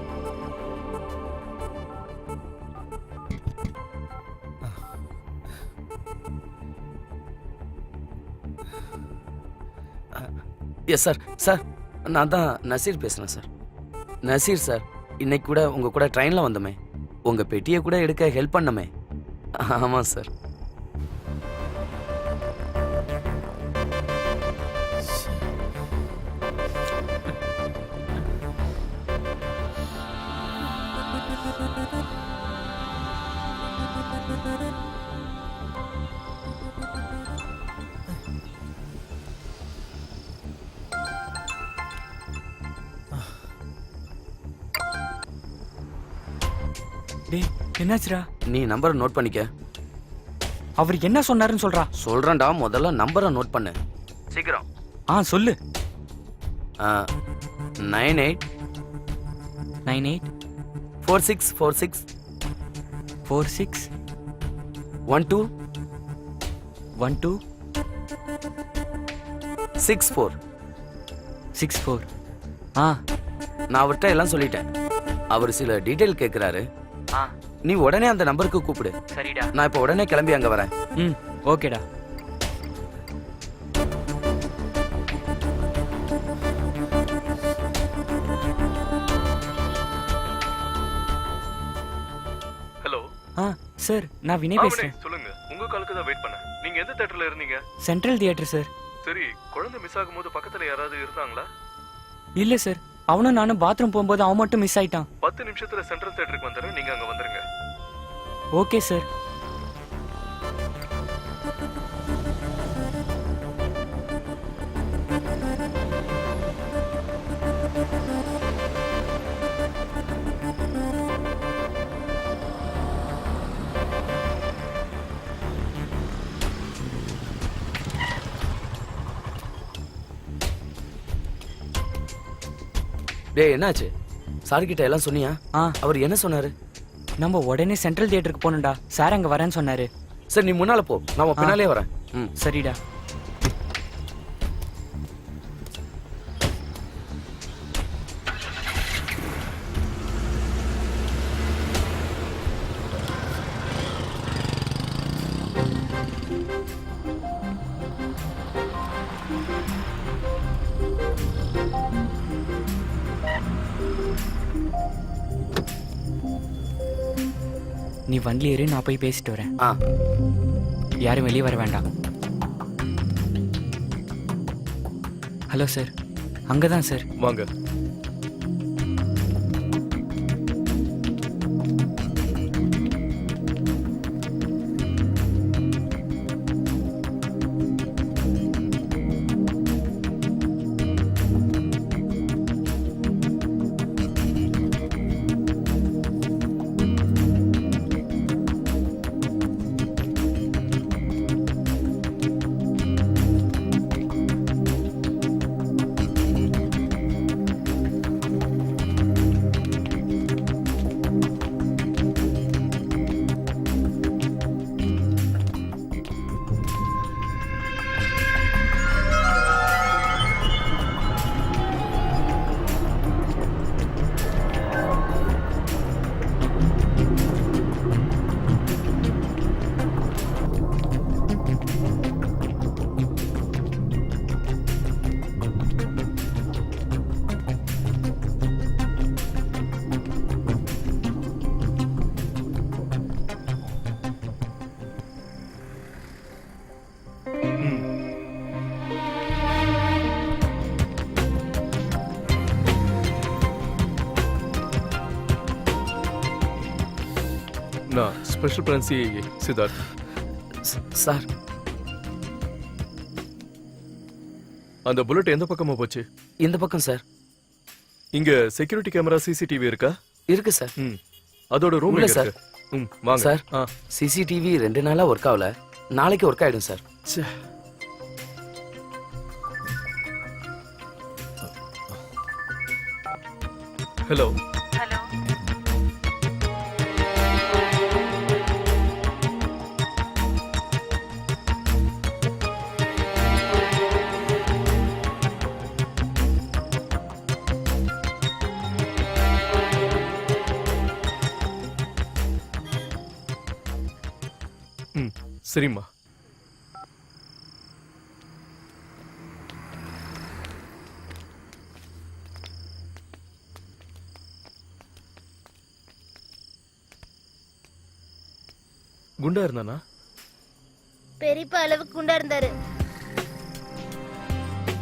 Yes sir. சார், நான் தான் நசீர் பேசுறேன் சார். நசீர் சார், இன்னைக்கு கூட உங்க கூட ட்ரெயின்ல வந்தோமே, உங்க பெட்டியை கூட எடுக்க ஹெல்ப் பண்ணமே. ஆமா சார். டேய் என்னாச்சுடா? நீ நம்பரை நோட் பண்ணிக்க. அவர் என்ன சொன்னாருன்னு சொல்றா. சொல்றேன்டா, முதல்ல நம்பரை நோட் பண்ணு சீக்கிரம். சொல்லு. 98 98 4646 46 12 12 64. 64. நான் அவர்கிட்ட எல்லாம் சொல்லிட்டேன். அவர் சில டீடைல் கேட்கிறாரு. நீ உடனே அந்த நம்பருக்கு கூப்பிடு. சரிடா. நான் இப்ப உடனே கிளம்பி அங்க வரேன். ம் ஓகேடா. ஹலோ. சார், நான் வினய் பேசுறேன். சொல்லுங்க. உங்க காலுக்கு தான் வெயிட் பண்ணேன். நீங்க எந்த தியேட்டர்ல இருந்தீங்க? Central theatre sir. சரி, குழந்தை மிஸ் ஆகும்போது பக்கத்துல யாராவது இருந்தாங்களா? இல்ல சார், அவனும் நானும் பாத்ரூம் போகும்போது அவன் மட்டும் மிஸ் ஆயிட்டான். 10 நிமிஷத்துல சென்ட்ரல் தியேட்டருக்கு வந்துடுறேன். நீங்க அங்க வந்துருங்க. Okay sir. டேய், என்னாச்சு? சார் கிட்ட எல்லாம் சொன்னியா? அவர் என்ன சொன்னாரு? நம்ம உடனே சென்ட்ரல் தியேட்டருக்கு போகணும்டா. சார் அங்க வரேன்னு சொன்னாரு. சரி, நீ முன்னால போ, நான் உன் பின்னாலே வரேன். சரிடா. நீ வண்டில ஏறி, நான் போய் பேசிட்டு வரேன். யாரும் வெளியே வர வேண்டாம். ஹலோ சார், அங்கதான் சார். வாங்க. நான் special branch CIA Siddharth. Sir, அந்த புல்லட் எந்த பக்கமா போச்சு? இந்த பக்கம் சார். இங்க செக்யூரிட்டி கேமரா சிசிடிவி இருக்கா? இருக்கு சார். அதோட ரூம் உள்ள சார். வாங்க சார். சிசிடிவி 2 நாளா ஒர்க் ஆகல, நாளைக்கு ஒர்க் ஆயிடும் சார். ஹலோ ஹலோ ம் சரிம்மா. குண்டா இருந்தானா? பெரியப்பா அளவுக்கு குண்டா இருந்தாரு.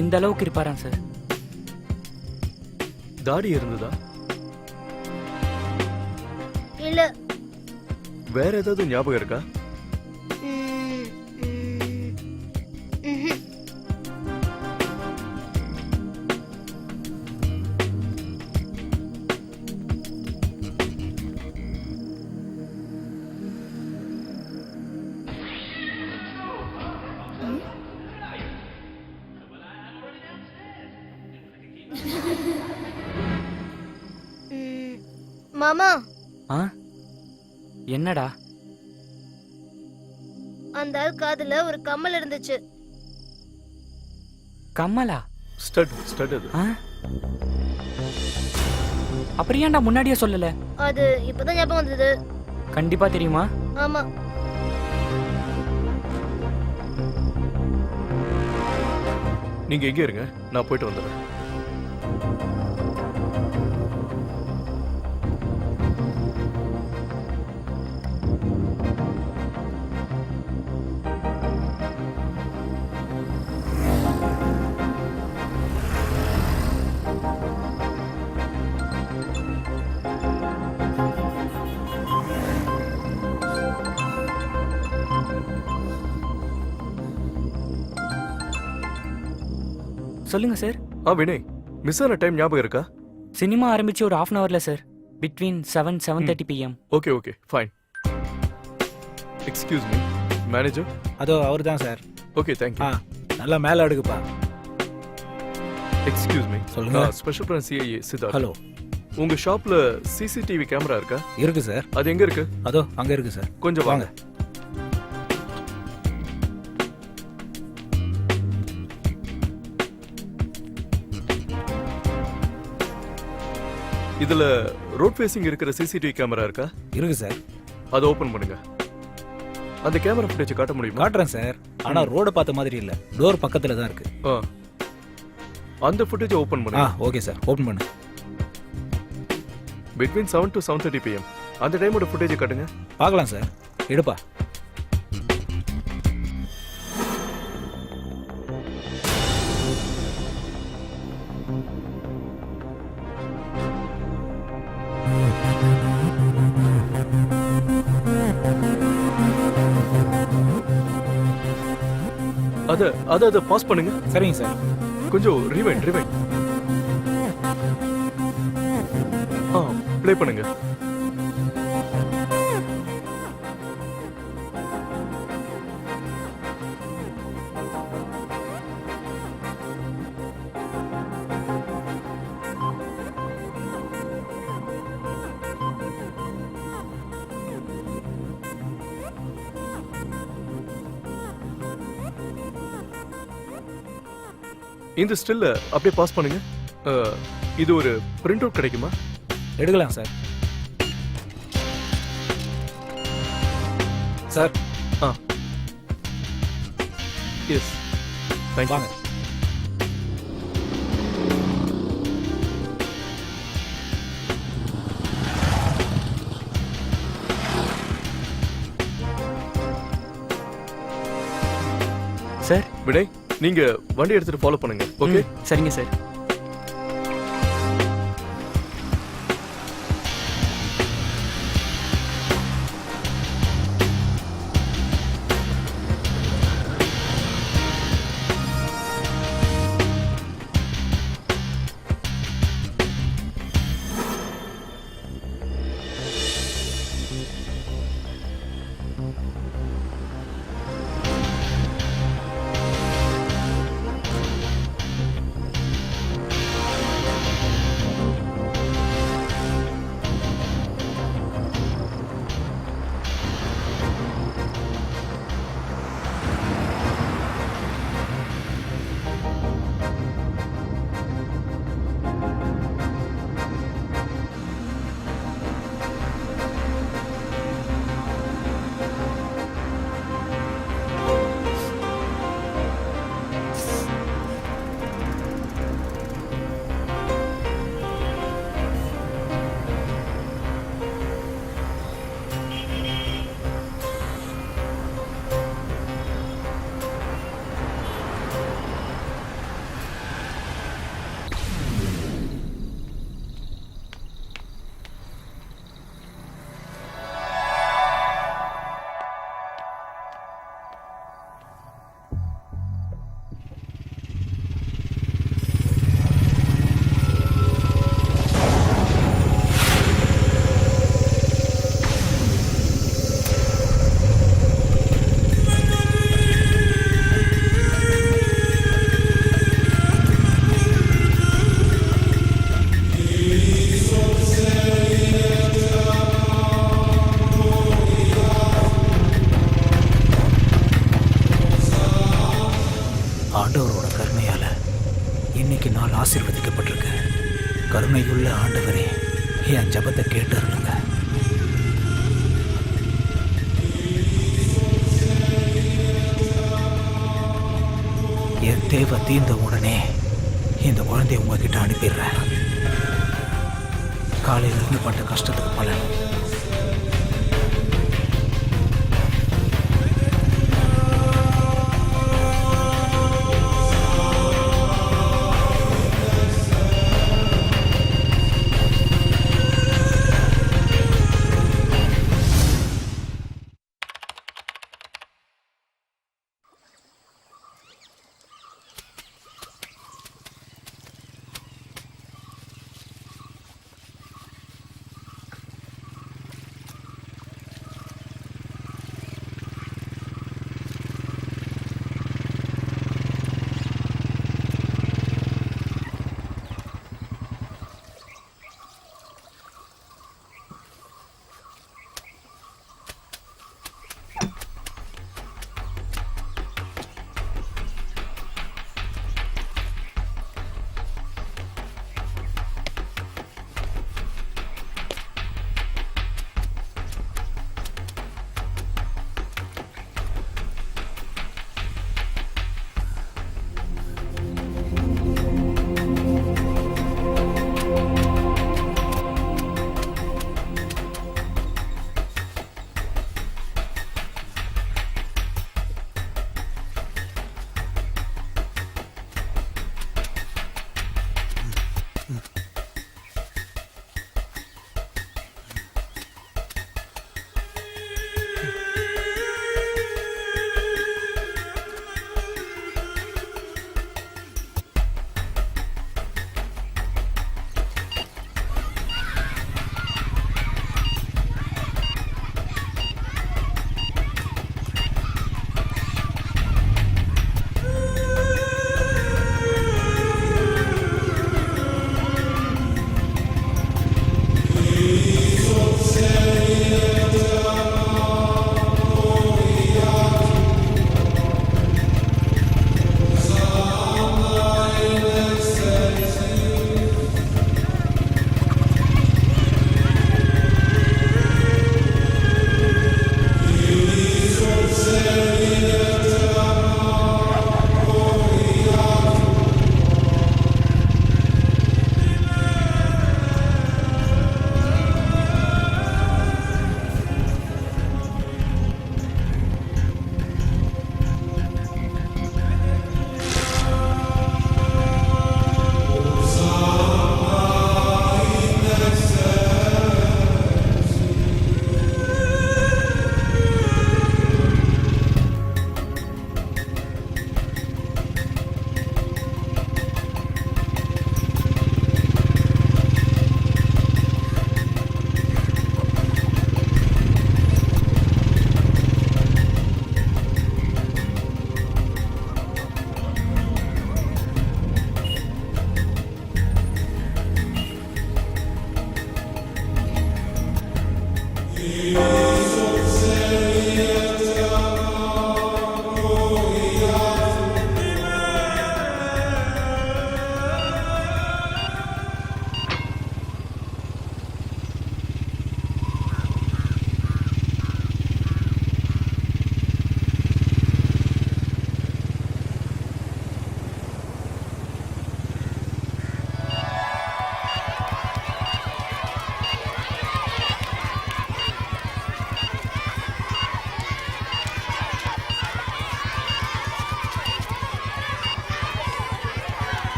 இந்த அளவுக்கு இருப்பாராம் சார்? தாடி இருந்ததா? இல்ல. வேற ஏதாவது ஞாபகம் இருக்கா? ம், ம், ம்ஹும். ம், மாமா, ஆ என்னடா? அந்த ஆள் காதுல ஒரு கம்மல் இருந்துச்சு. கம்மலா? ஸ்டட் அது. ஆ அப்புறம் ஏன்டா முன்னாடியே சொல்லல? அது இப்பதான் ஞாபகம் வந்தது. கண்டிப்பா தெரியுமா? ஆமா. நீங்க எங்க இருங்க, நான் போயிட்டு வந்துடுறேன். சொல்லுங்க சார். வினய், மிஸ் ஆன டைம் ஞாபகம் இருக்கா? சினிமா ஆரம்பிச்சு ஒரு half அன் ஹவர்ல sir. Between 7:30 PM. Okay fine. Excuse me manager. அதோ அவர் தான் சார். Okay thank you. ஆ நல்லா மேலே அடுக்குப்பா. Excuse me. சொல்லுங்க. Special branch CIA Siddharth. Hello. உங்க ஷாப்ல சிசிடிவி கேமரா இருக்கா? இருக்கு சார். அது எங்க இருக்கு? அதோ அங்கே இருக்கு சார். கொஞ்சம் வாங்க. இதுல ரோட் ஃபேசிங் இருக்கிற சிசிடிவி கேமரா இருக்கா? இருக்கு சார். அதை ஓபன் பண்ணுங்க. அந்த கேமரா ஃபுட்டேஜ் காட்ட முடியுமா? காட்டுறேன் சார். ஆனா ரோட பார்த்த மாதிரி இல்ல. டோர் பக்கத்துல தான் இருக்கு. அந்த ஃபுட்டேஜ் ஓபன் ஆ பண்ணுங்க. Okay sir. ஓபன் பண்ணு. பிட்வீன் 7 to 7:30 PM அந்த டைமோட ஃபுட்டேஜ் காட்டுங்க. பார்க்கலாம் சார். எடுப்பா. அத பாஸ் பண்ணுங்க. சரிங்க சார். கொஞ்சம் ரிவைண்ட். ப்ளே பண்ணுங்க. இந்த ஸ்டில்ல அப்படியே பாஸ் பண்ணுங்க. இது ஒரு பிரிண்ட் அவுட் கிடைக்குமா? எடுக்கலாம் சார். சார். Yes thank you. வாங்க. சார். வினய், நீங்க வண்டி எடுத்துட்டு ஃபாலோ பண்ணுங்க. ஓகே சரிங்க சார். இன்னைக்கு நாள் ஆசீர்வதிக்கப்பட்டிருக்கு. கருணையுள்ள ஆண்டவரே, என் ஜபத்தை கேட்டருளுங்க. என் தேவை தீர்ந்த உடனே இந்த குழந்தைய உங்ககிட்ட அனுப்பிடுறேன். காலையில இருந்து பட்ட கஷ்டத்துக்கு பலன்.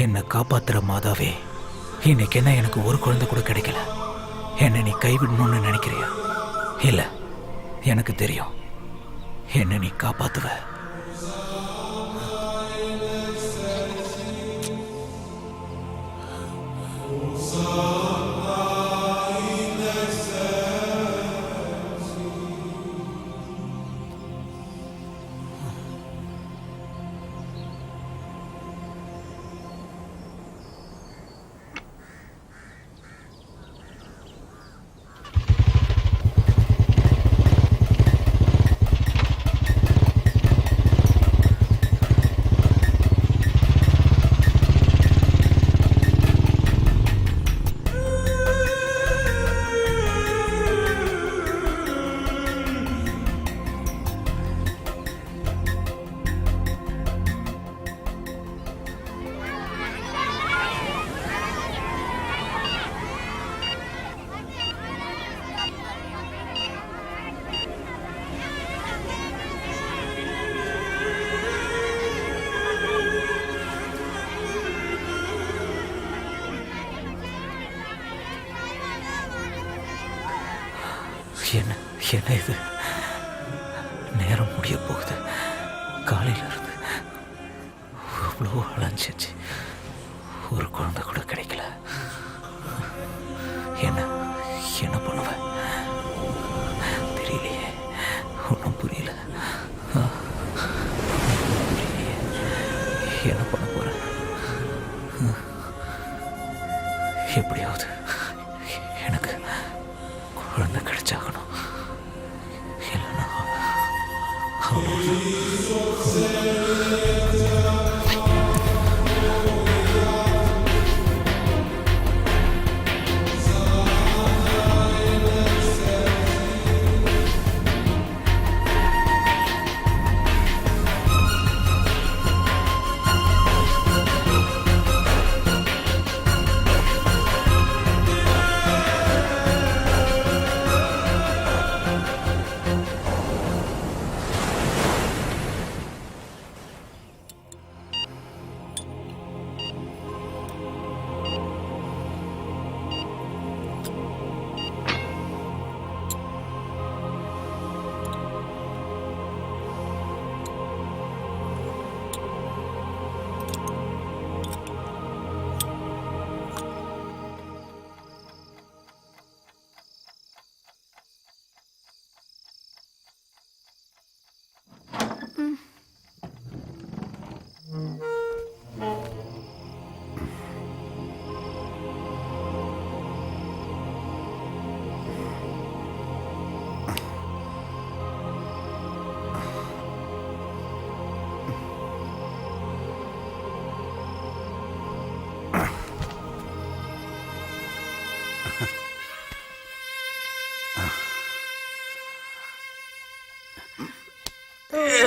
என்னை காப்பாத்துற மாதாவே, இன்னைக்கு என்ன எனக்கு ஒரு குழந்தை கூட கிடைக்கல. என்னை நீ கைவிடணும்னு நினைக்கிறியா? இல்ல, எனக்கு தெரியும் என்ன நீ காப்பாத்துவ. என்ன என்ன இது? நேரம் முடிய போகுது. காலையில இருந்து அவ்வளோ அலைஞ்சிச்சு, ஒரு குழந்தை கூட கிடைக்கல. என்ன என்ன பண்ணுவ தெரியலையே, ஒன்றும் புரியல. புரியலையே, என்ன பண்ண போற? எப்படியாவது எனக்கு குழந்தை கிடைச்சாகணும், இல்லைன்னா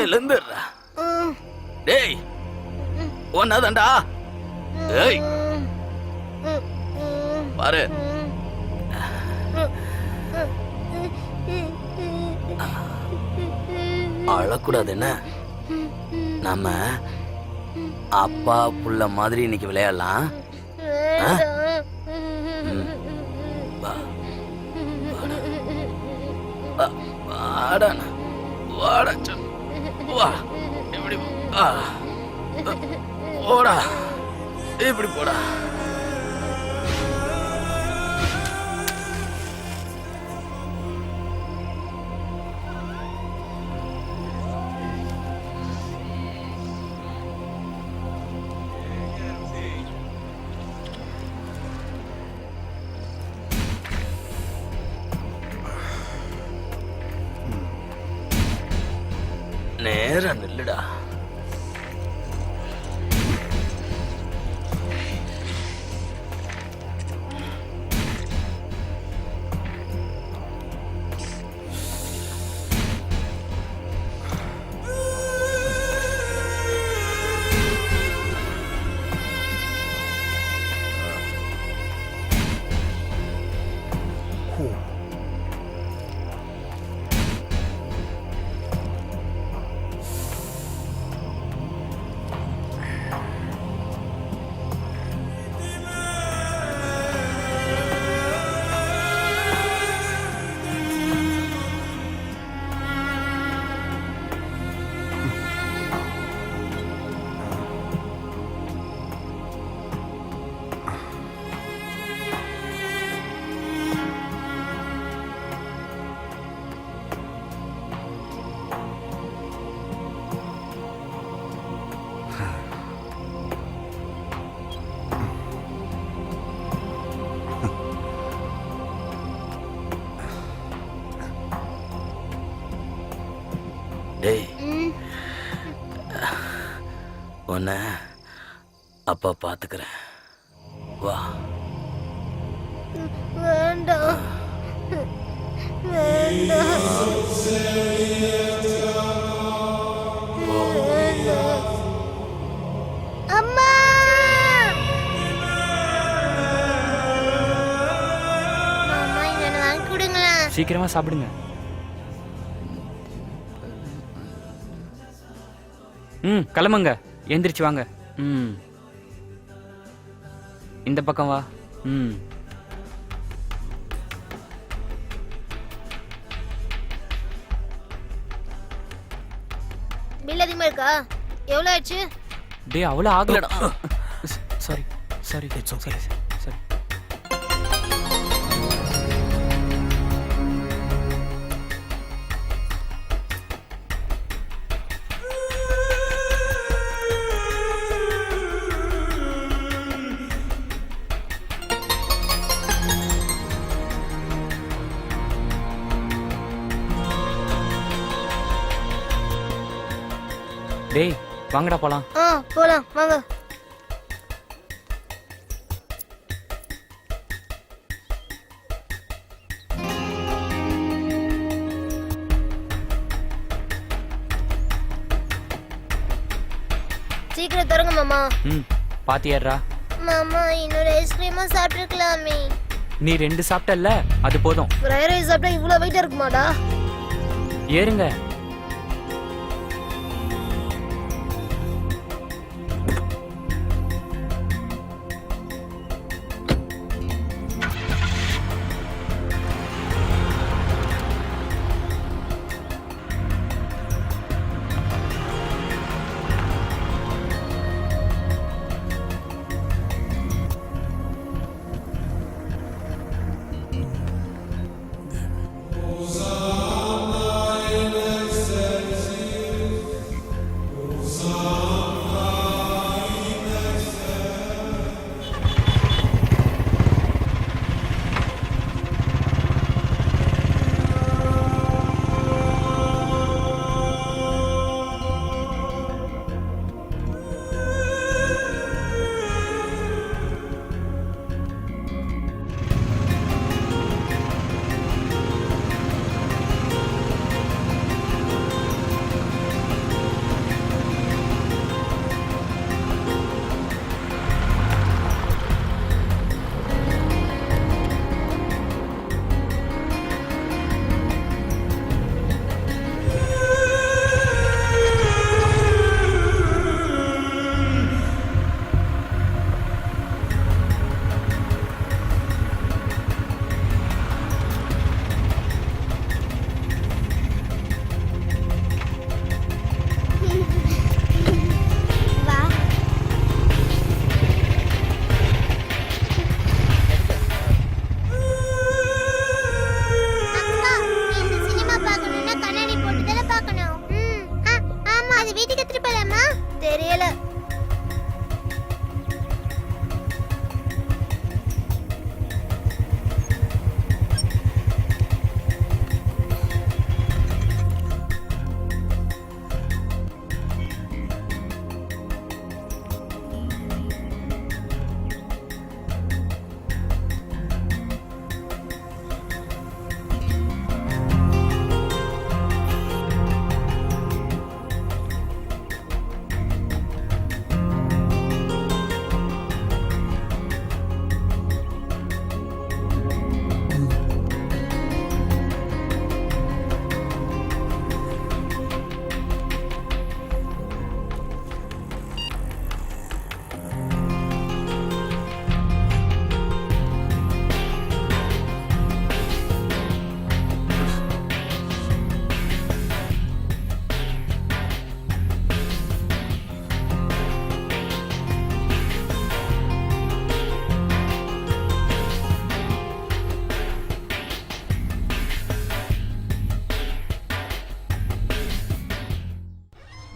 எழுந்துடுறா. டேய் ஒன்னாதான்டா. ஏய் பாரு, அழக்கூடாது. என்ன நம்ம அப்பா புள்ள மாதிரி இன்னைக்கு விளையாடலாம். வாடா வாடா வா, இப்படி போடா, இப்படி போடா. நேரா நில்லுடா. டேய் ம், உன்னை அப்பா பார்த்துக்கிறேன். வா. வேண்டாம் வேண்டாம் வேண்டாம். அம்மா மாமா இங்க வாங்கி கொடுங்களேன். சீக்கிரமா சாப்பிடுங்க. கிளம்புங்க, எந்திரிச்சு வாங்க. இந்த பக்கம் வா. பில் அதிகமா இருக்கா? எவ்வளவு ஆச்சு? டேய் அவ்வளோ ஆகலடா. Sorry sorry it's okay sorry. டேய் வாங்கடா போலாம். போலாம் வாங்க. சீக்கிரம் தருங்க மாமா. பாத்தியாடுறா, மாமா இன்னொரு ஐஸ்கிரீமா சாப்பிட்டுருக்கலாமே. நீ 2 சாப்பிட்டல்ல, அது போதும். ஃப்ரைட் ரைஸ் சாப்பிட்டா இவ்வளவு வெயிட் இருக்குமாடா? ஏறுங்க.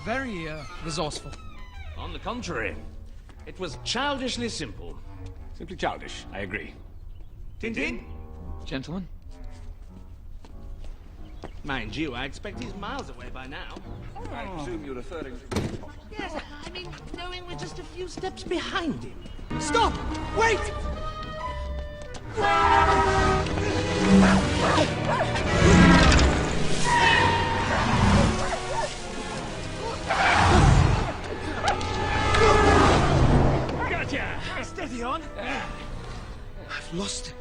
very resourceful. On the contrary, it was childishly simple. Simply childish, I agree. Tintin? Gentlemen? Mind you, I expect he's miles away by now. I presume you're referring to... Yes, I mean, knowing we're just a few steps behind him. Stop! Wait! Gotcha! Steady on! I've lost him.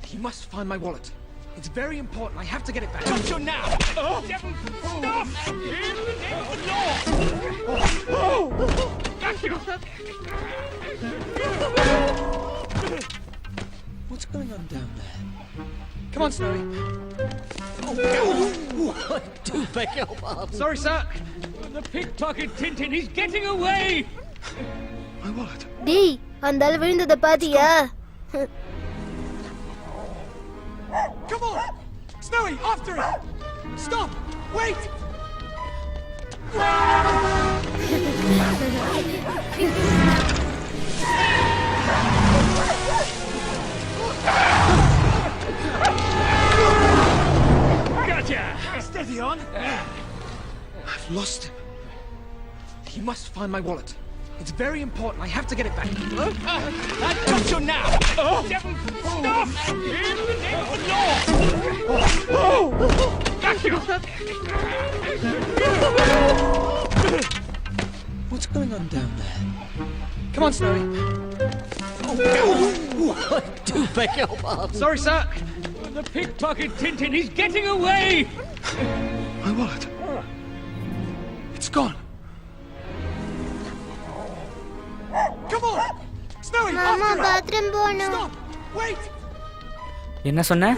He must find my wallet. It's very important. I have to get it back. Gotcha now! Devil, stop! In the name of the law! Gotcha! What's going on down there? Come on, Snowy. Do beg your pardon. Sorry, sir. The pickpocket Tintin, he's getting away! My wallet. டேய் அந்த ஆளு விழுந்தத பாத்தியா? Come on! Snowy, after it! Stop! Wait! Gotcha! Steady on! I've lost him. He must find my wallet. It's very important. I have to get it back. I got you now! Devil, stop! In the name of the law! Gotcha! What's going on down there? Come on, Snowy. Do beg your pardon. Sorry, sir. The pickpocket Tintin, he's getting away! My wallet. It's gone. Come on! Snowy, மாமா after it! Bathroom போணும். Stop! Wait! என்ன சொன்ன?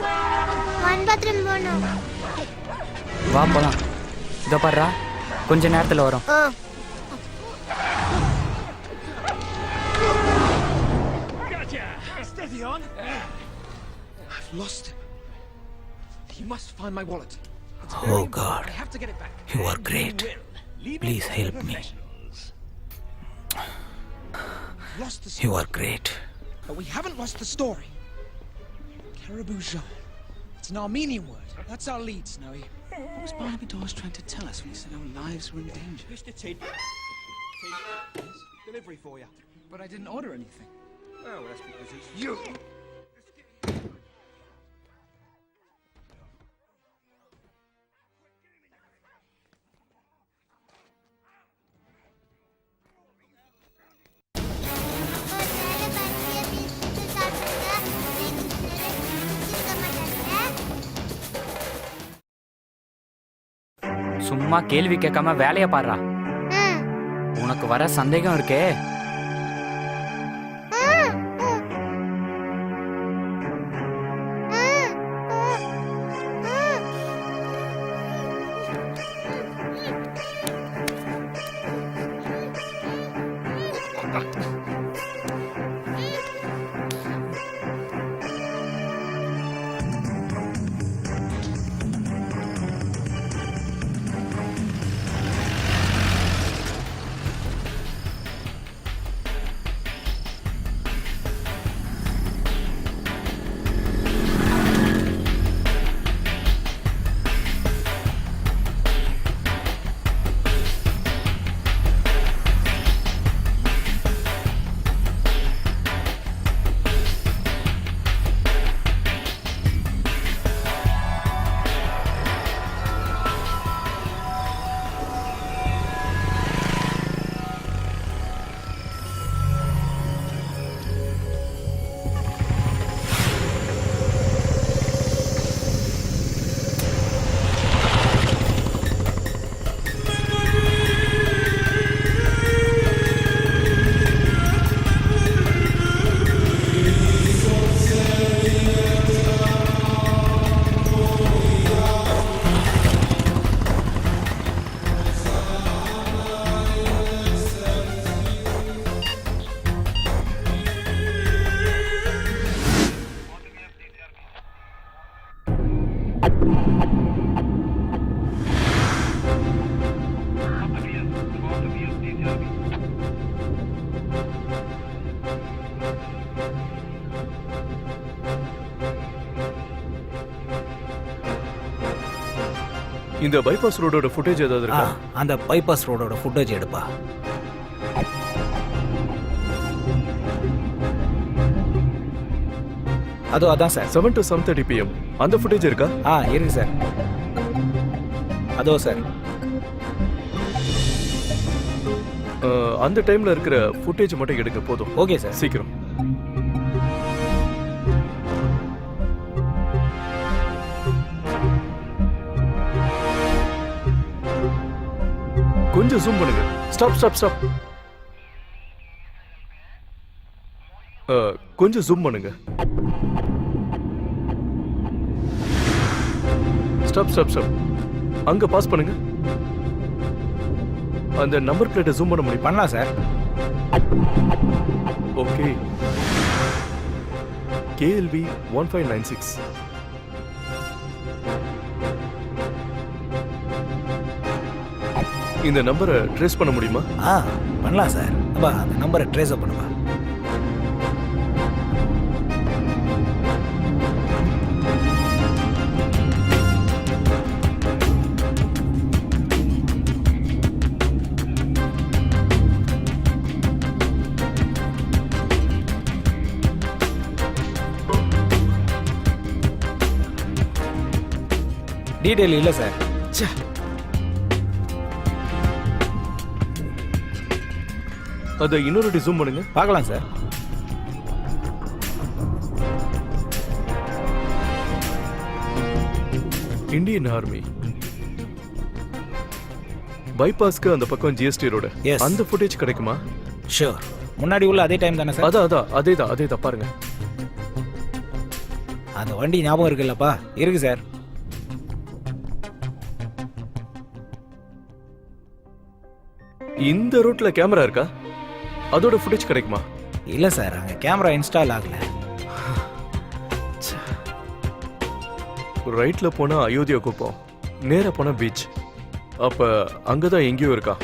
One bathroom போணும். வா போலாம். இதோ பாருடா, கொஞ்ச நேரத்துல வரோம். Gotcha! Steady on! I've lost him. He must find my wallet. It's Oh, very important. God. I have to get it back. You are great. Please help me. Lost the You story, are great. but we haven't lost the story. Caribou Jean. It's an Armenian word. That's our lead, Snowy. What was Barnaby Dawes trying to tell us when he said our lives were in danger? Mr. Tid. Delivery for you. But I didn't order anything. Oh, that's because it's you. சும்மா கேள்வி கேட்காம வேலைய பாடுறா. உனக்கு வர சந்தேகம் இருக்கே, இந்த பைபாஸ் ரோடோட ஃபுட்டேஜ் ஏதாவது இருக்கா? அந்த பைபாஸ் ரோடோட ஃபுட்டேஜ் எடுப்பா. அதான் சார் 7 to 7:30 PM அந்த ஃபுட்டேஜ் இருக்கா? இருக்கு சார். அதோ சார். அந்த டைம்ல இருக்கிற ஃபுட்டேஜ் மட்டும் எடுங்க போதும். Okay sir. சீக்கிரம். கொஞ்சம் ஜூம் பண்ணுங்க. ஸ்டாப். கொஞ்சம் ஜூம் பண்ணுங்க. ஸ்டாப். அங்க பாஸ் பண்ணுங்க. அந்த நம்பர் பிளேட்டை ஜூம் பண்ண முடியும்? பண்ணலாம் சார். ஓகே. KLV 1596. இந்த நம்பரை ட்ரேஸ் பண்ண முடியுமா? பண்ணலாம் சார். அப்பா அந்த நம்பரை ட்ரேஸ் அப் பண்ணுவா. டீடைல் இல்லை சார். அதை இன்னொரு ஜூம் பண்ணுங்க. பார்க்கலாம் சார். இந்தியன் ஆர்மி பைபாஸ்க்கு அந்த பக்கம் GST ரோடு. அந்த ஃபுட்டேஜ் கிடைக்குமா? ஷூர். முன்னாடி உள்ள அதே டைம் தானே சார்? அதேதான் பாருங்க. அந்த வண்டி ஞாபகம் இருக்குல்லப்பா? இருக்கு சார். இந்த ரூட்ல கேமரா இருக்கா? அதோட ஃபுட்டேஜ் கிடைக்குமா? இல்ல சார், அங்க கேமரா இன்ஸ்டால் ஆகல. ரைட்ல போனா அயோத்தியா குப்பம், நேரா போனா பீச். அப்ப அங்கதான் எங்கேயோ இருக்கா.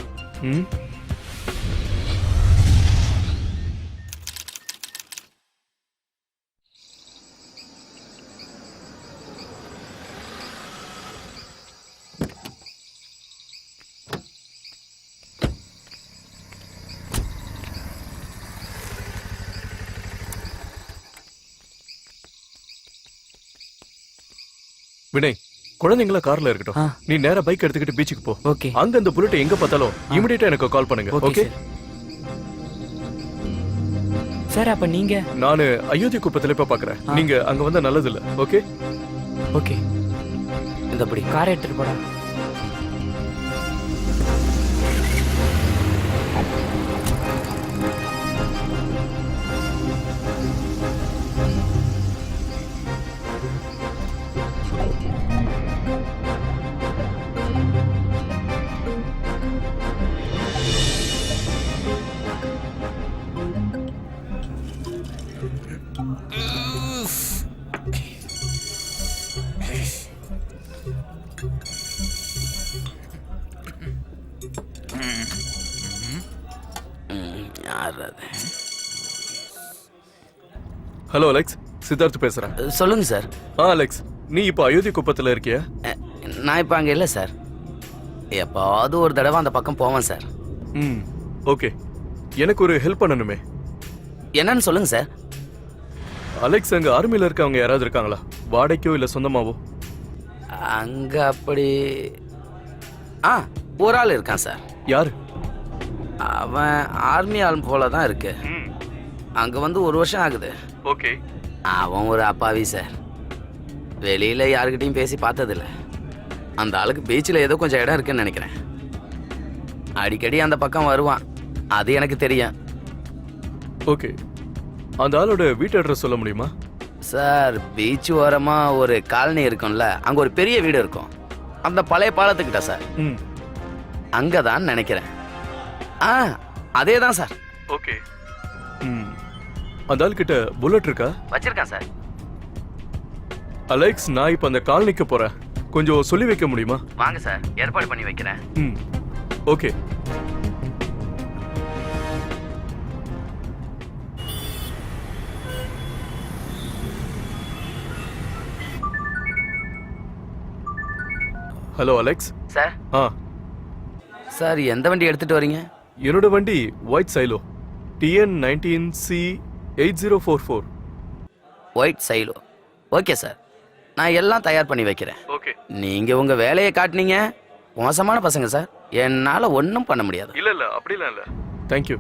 வினய், குழந்தைங்களா கார்ல இருக்கட்டும். நீ நேரா பைக் எடுத்துக்கிட்டு பீச்சுக்கு போ. ஓகே. அங்க அந்த புல்லட் எங்க பார்த்தாலும் இமிடியேட்டா எனக்கு கால் பண்ணுங்க. Okay sir. அப்ப நீங்க? நானு அயோத்தி குப்பத்துல இப்ப பாக்குறேன். நீங்க அங்க வந்தா நல்லது இல்ல. Okay okay. இந்த படி காரை எடுத்துட்டு போடா. ஹலோ அலெக்ஸ், சித்தார்த் பேசுறேன். சொல்லுங்க சார். அலெக்ஸ், நீ இப்போ அயோத்தி குப்பத்துல இருக்கியா? நான் இப்போ அங்கே இல்லை சார். எப்பாவது ஒரு தடவை அந்த பக்கம் போவேன் சார். ஓகே. எனக்கு ஒரு ஹெல்ப் பண்ணணுமே. என்னன்னு சொல்லுங்க சார். அலெக்ஸ், அங்க ஆர்மியில இருக்கவங்க யாராவது இருக்காங்களா? வாடகைக்கோ இல்ல சொந்தமாவோ? அங்க அப்படி ஒரு ஆள் இருக்கான் சார். யாரு? அவன் ஆர்மி ஆள் போல தான் இருக்கு. அங்க வந்து 1 வருஷம் ஆகுது. ஓகே. அவன் ஒரு அப்பாவி சார். வெளியில யாருக்கிட்டையும் பேசி பார்த்ததில்ல. அந்த ஆளுக்கு பீச்சில் ஏதோ கொஞ்சம் இடம் இருக்குன்னு நினைக்கிறேன். அடிக்கடி அந்த பக்கம் வருவான், அது எனக்கு தெரியும். ஓகே. அந்த ஆளோட வீட்டு அட்ரஸ் சொல்ல முடியுமா? சார், பீச் ஓரமா ஒரு காலனி இருக்கும்ல, அங்க ஒரு பெரிய வீடு இருக்கும். அந்த பழைய பாலத்துக்கிட்ட சார். அங்கதான் நினைக்கிறேன். அதே தான் சார். ஓகே. அந்த ஆள் கிட்ட புல்லட் இருக்கா? வச்சிருக்கேன் சார். அலெக்ஸ், நான் இப்ப அந்த காலனிக்கு போறேன். கொஞ்சம் சொல்லி வைக்க முடியுமா? வாங்க சார், ஏற்பாடு பண்ணி வைக்கிறேன். ஓகே. Hello Alex. சார் ஆ, சார் எந்த வண்டி எடுத்துட்டு வரீங்க? என்னோட வண்டி white Xylo TN19C8044. White Xylo. Okay sir, நான் எல்லாம் தயார் பண்ணி வைக்கிறேன். ஓகே. நீங்க உங்க வேலையை காட்டினீங்க. மோசமான பசங்க சார், என்னால ஒன்றும் பண்ண முடியாது. இல்ல அப்படிலாம் இல்ல. தேங்க்யூ.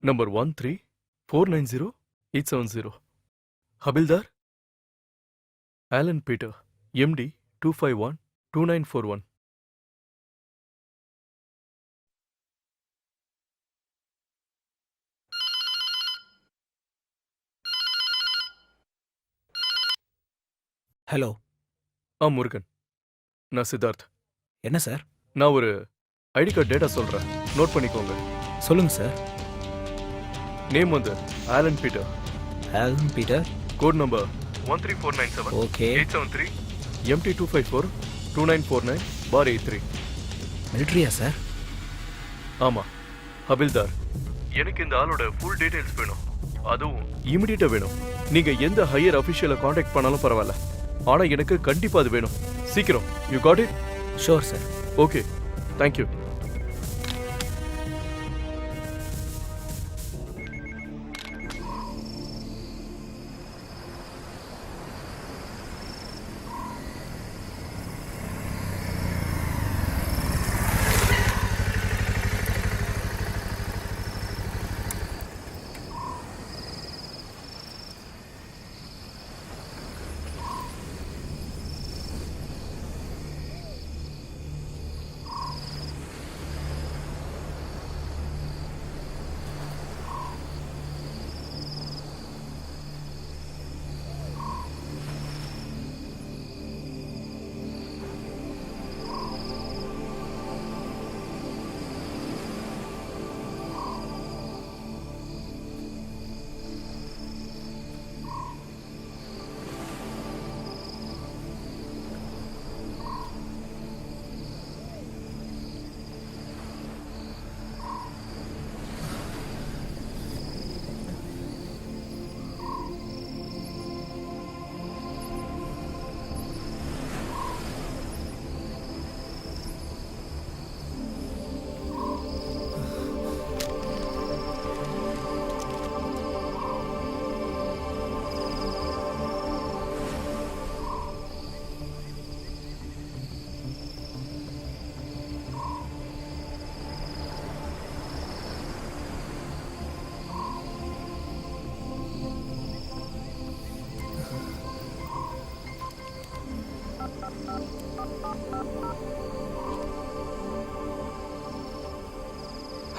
நம்பர் 13490870. ஹபில்தார் Alan Peter, MT 2512941. Hello. Murugan, நான் சித்தார்த். என்ன சார்? நான் ஒரு ஐடி கார்டு டேட்டா சொல்றேன், நோட் பண்ணிக்கோங்க. சொல்லுங்க சார். நேம் வந்து Alan Peter. Alan Peter. Code number 13497. Okay. 873 MT2542949/83. மிலிட்ரியா சார்? ஆமா ஹபில்தார். எனக்கு இந்த ஆளோட ஃபுல் டீடைல்ஸ் வேணும், அதுவும் இமிடியேட்டா வேணும். நீங்க எந்த ஹையர் அஃபிஷியலை காண்டாக்ட் பண்ணாலும் பரவாயில்ல, ஆனா எனக்கு கண்டிப்பா அது வேணும். சீக்கிரம். You got it? Sure sir. Okay, thank you.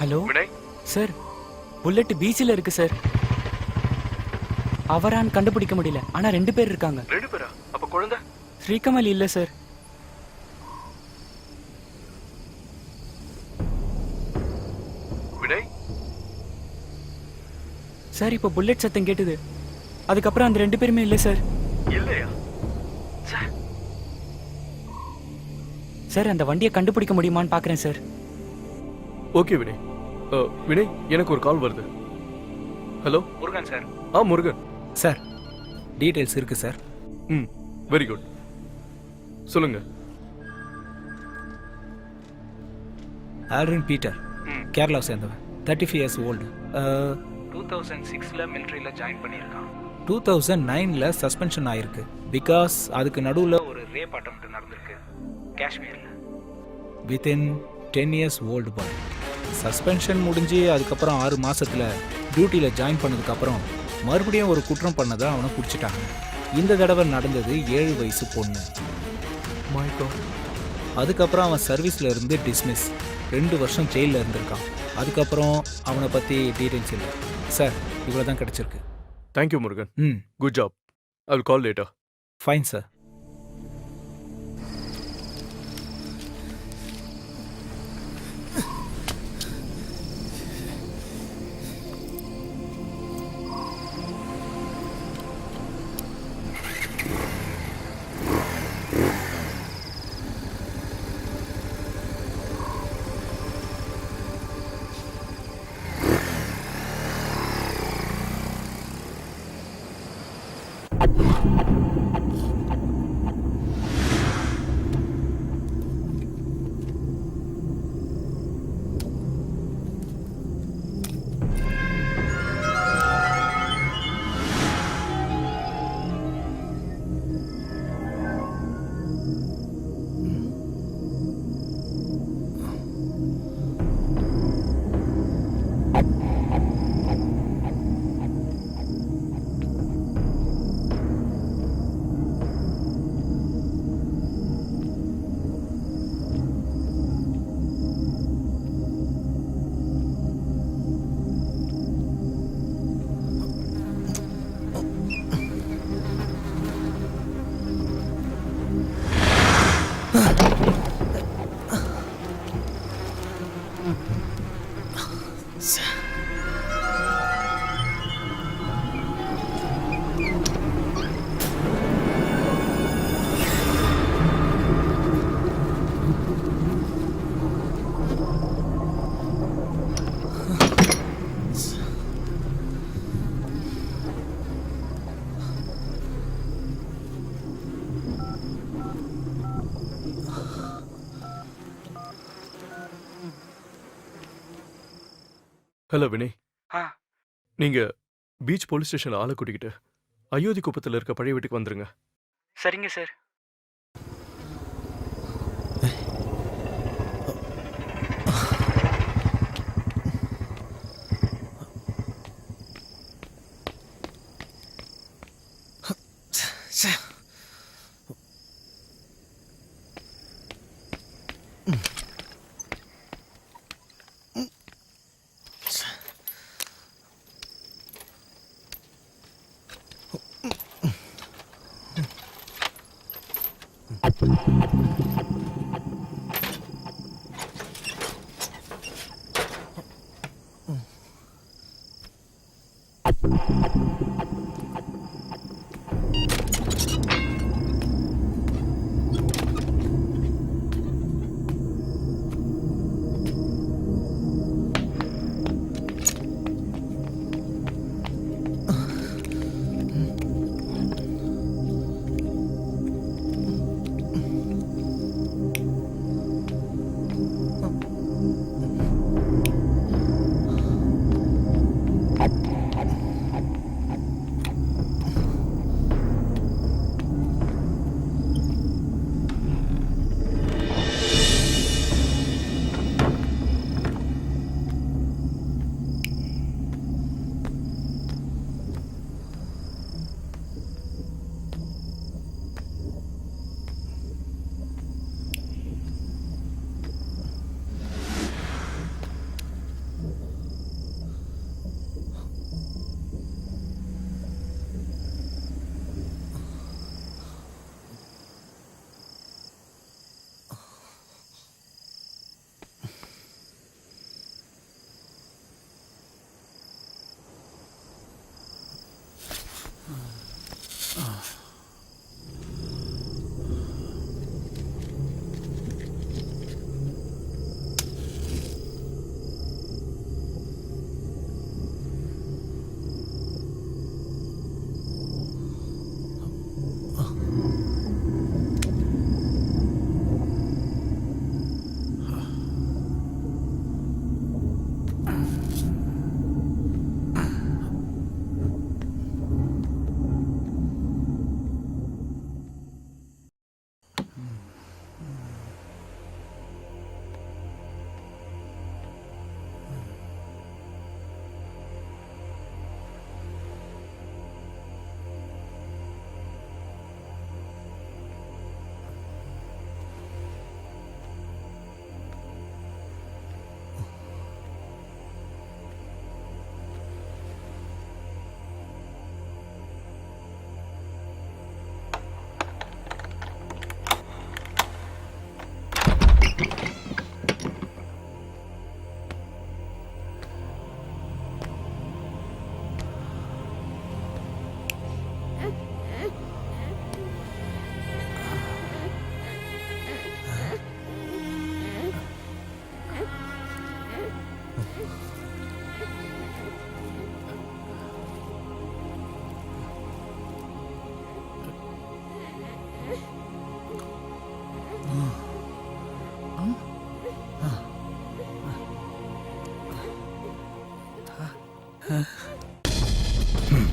Hello Vinay, sir, bullet பீச்சில் இருக்கு சார். அவரான்னு கண்டுபிடிக்க முடியல, ஆனா 2 பேர் இருக்காங்க. 2 பேரா? அப்ப குழந்தை? ஸ்ரீகமல் இல்ல சார். வினய் சார், இப்ப புல்லட் சத்தம் கேட்டுது, அதுக்கப்புறம் அந்த 2 பேருமே இல்ல சார். இல்லையா? சார், அந்த வண்டியை கண்டுபிடிக்க முடியுமான்னு பாக்குறேன் சார். ஓகே வினய். வினய், எனக்கு ஒரு கால் வருது. Hello Murugan sir. Murugan sir details இருக்கு சார். Very good. சொல்லுங்க. ஆல்ரின் பீட்டர், கேரளாவை சேர்ந்தவன், 35 இயர்ஸ் ஓல்டு. 2006 மிலிட்ரியில் ஜாயின் பண்ணியிருக்கான். 2009 சஸ்பென்ஷன் ஆயிருக்கு. பிகாஸ் அதுக்கு நடுவில் ஒரு ரேப் அட்டெம்ப்ட் நடந்திருக்கு காஷ்மீரில். Within 10 years old boy. Suspension முடிஞ்சு அதுக்கப்புறம் 6 மாசத்துல டியூட்டியில் ஜாயின் பண்ணதுக்கப்புறம் மறுபடியும் ஒரு குற்றம் பண்ணதை அவனை பிடிச்சிட்டாங்க. இந்த தடவை நடந்தது 7 வயசு பொண்ணு. அதுக்கப்புறம் அவன் சர்வீஸ்ல இருந்து டிஸ்மிஸ். 2 வருஷம் ஜெயிலில் இருந்திருக்கான். அதுக்கப்புறம் அவனை பற்றி டீட்டெயில்ஸ் இல்லை சார். இவ்வளோ தான் கிடச்சிருக்கு. Thank you Murugan. Good job. I will call later. Fine sir. Hello Vinay. நீங்க பீச் போலீஸ் ஸ்டேஷன்ல ஆளை கூட்டிக்கிட்டு அயோத்தி குப்பத்தில் இருக்க பழைய வீட்டுக்கு வந்துருங்க. சரிங்க சார்.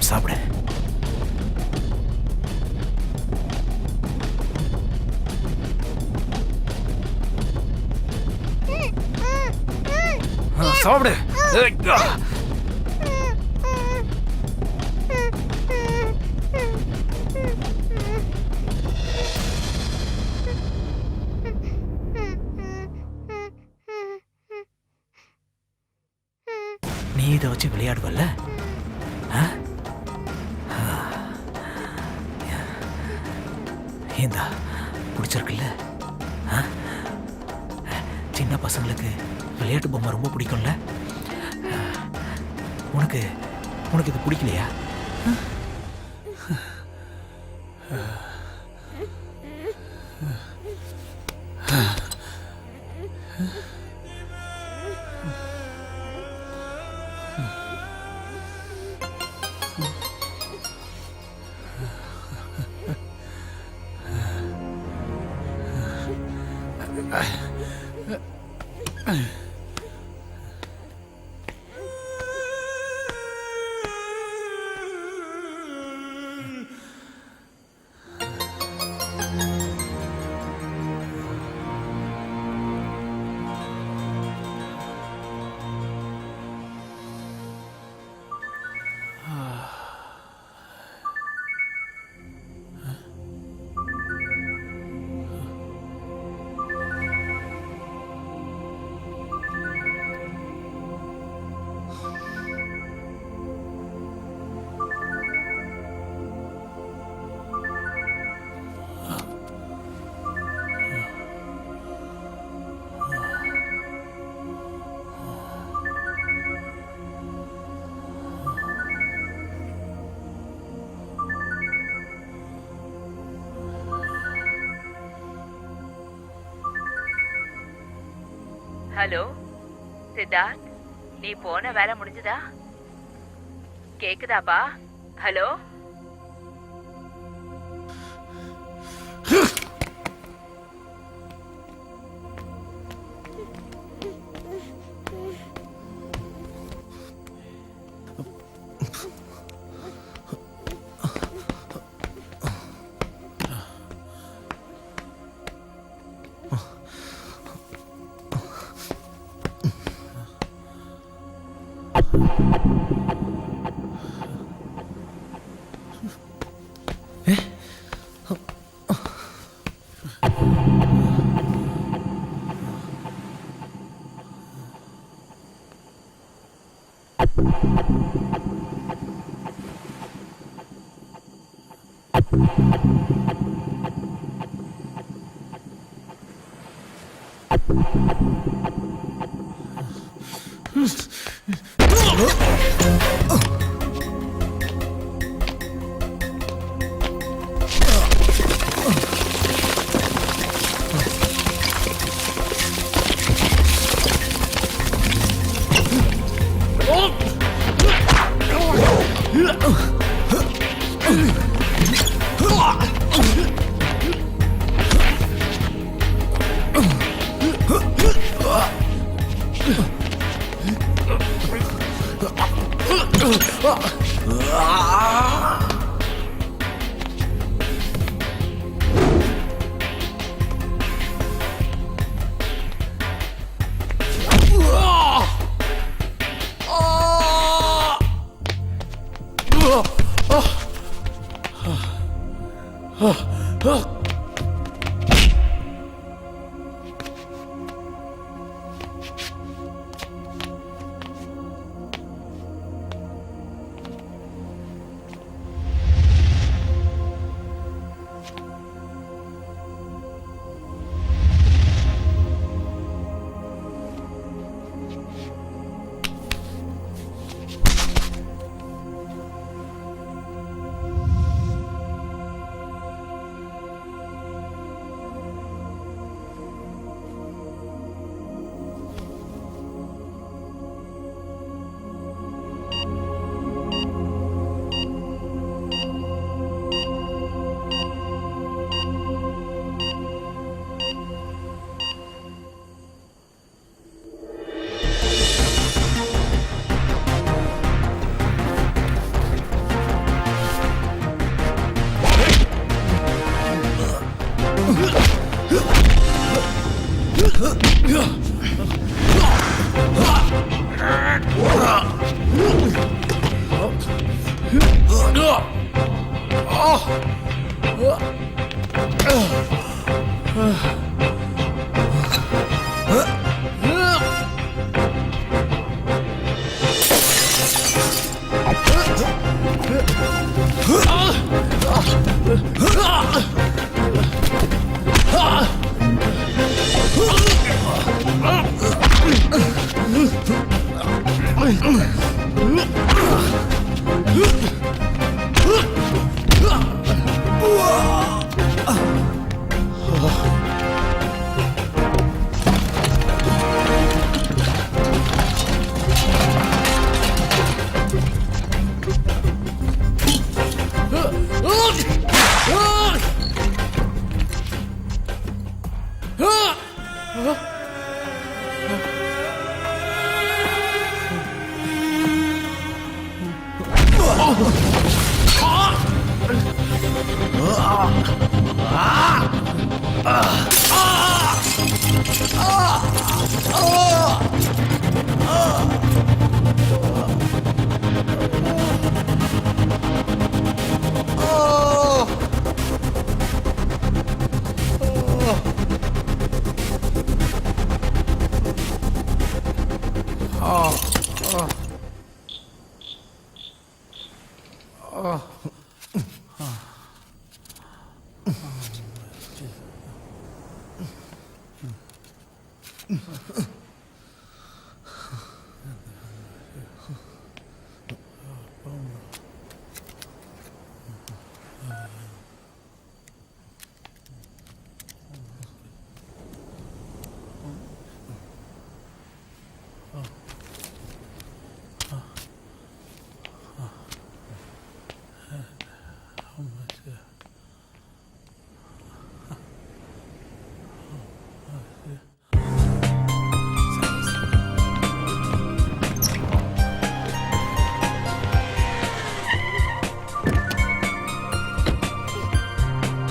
சாப்பிடு. சாப்பிடு. நீ இதை வச்சு விளையாடுவல்ல? ஏந்தா பிடிச்சிருக்குல்ல? சின்ன பசங்களுக்கு விளையாட்டு பொம்மை ரொம்ப பிடிக்கும்ல? உனக்கு உனக்கு இது பிடிக்கலையா? ஹலோ சித்தார்த், நீ போன வேலை முடிஞ்சதா? கேக்குதாப்பா? ஹலோ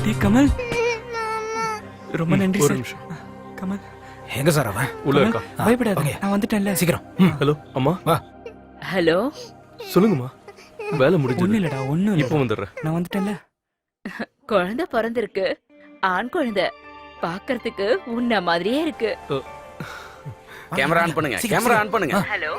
டேய் கமல், ரொம்ப நன்றி ஒரு சார். நிமிஷம். கமல், எங்க சார் அவன்? உள்ள இருக்கா? பயப்படாத, ஓகே. நான் வந்துட்டேன்ல. சீக்கிரம். ஹலோ அம்மா, வா. ஹலோ, சொல்லுங்கம்மா. வேலை ஒண்ணும் முடிஞ்சது. இல்லடா, ஒண்ணும் இப்போ இல்ல. வந்துடுறேன். நான் வந்துட்டேன்ல. குழந்தை பிறந்திருக்கு. ஆண் குழந்தை. பார்க்கிறதுக்கு உன்ன மாதிரியே இருக்கு. கேமரா ஆன் பண்ணுங்க, கேமரா ஆன் பண்ணுங்க. ஹலோ.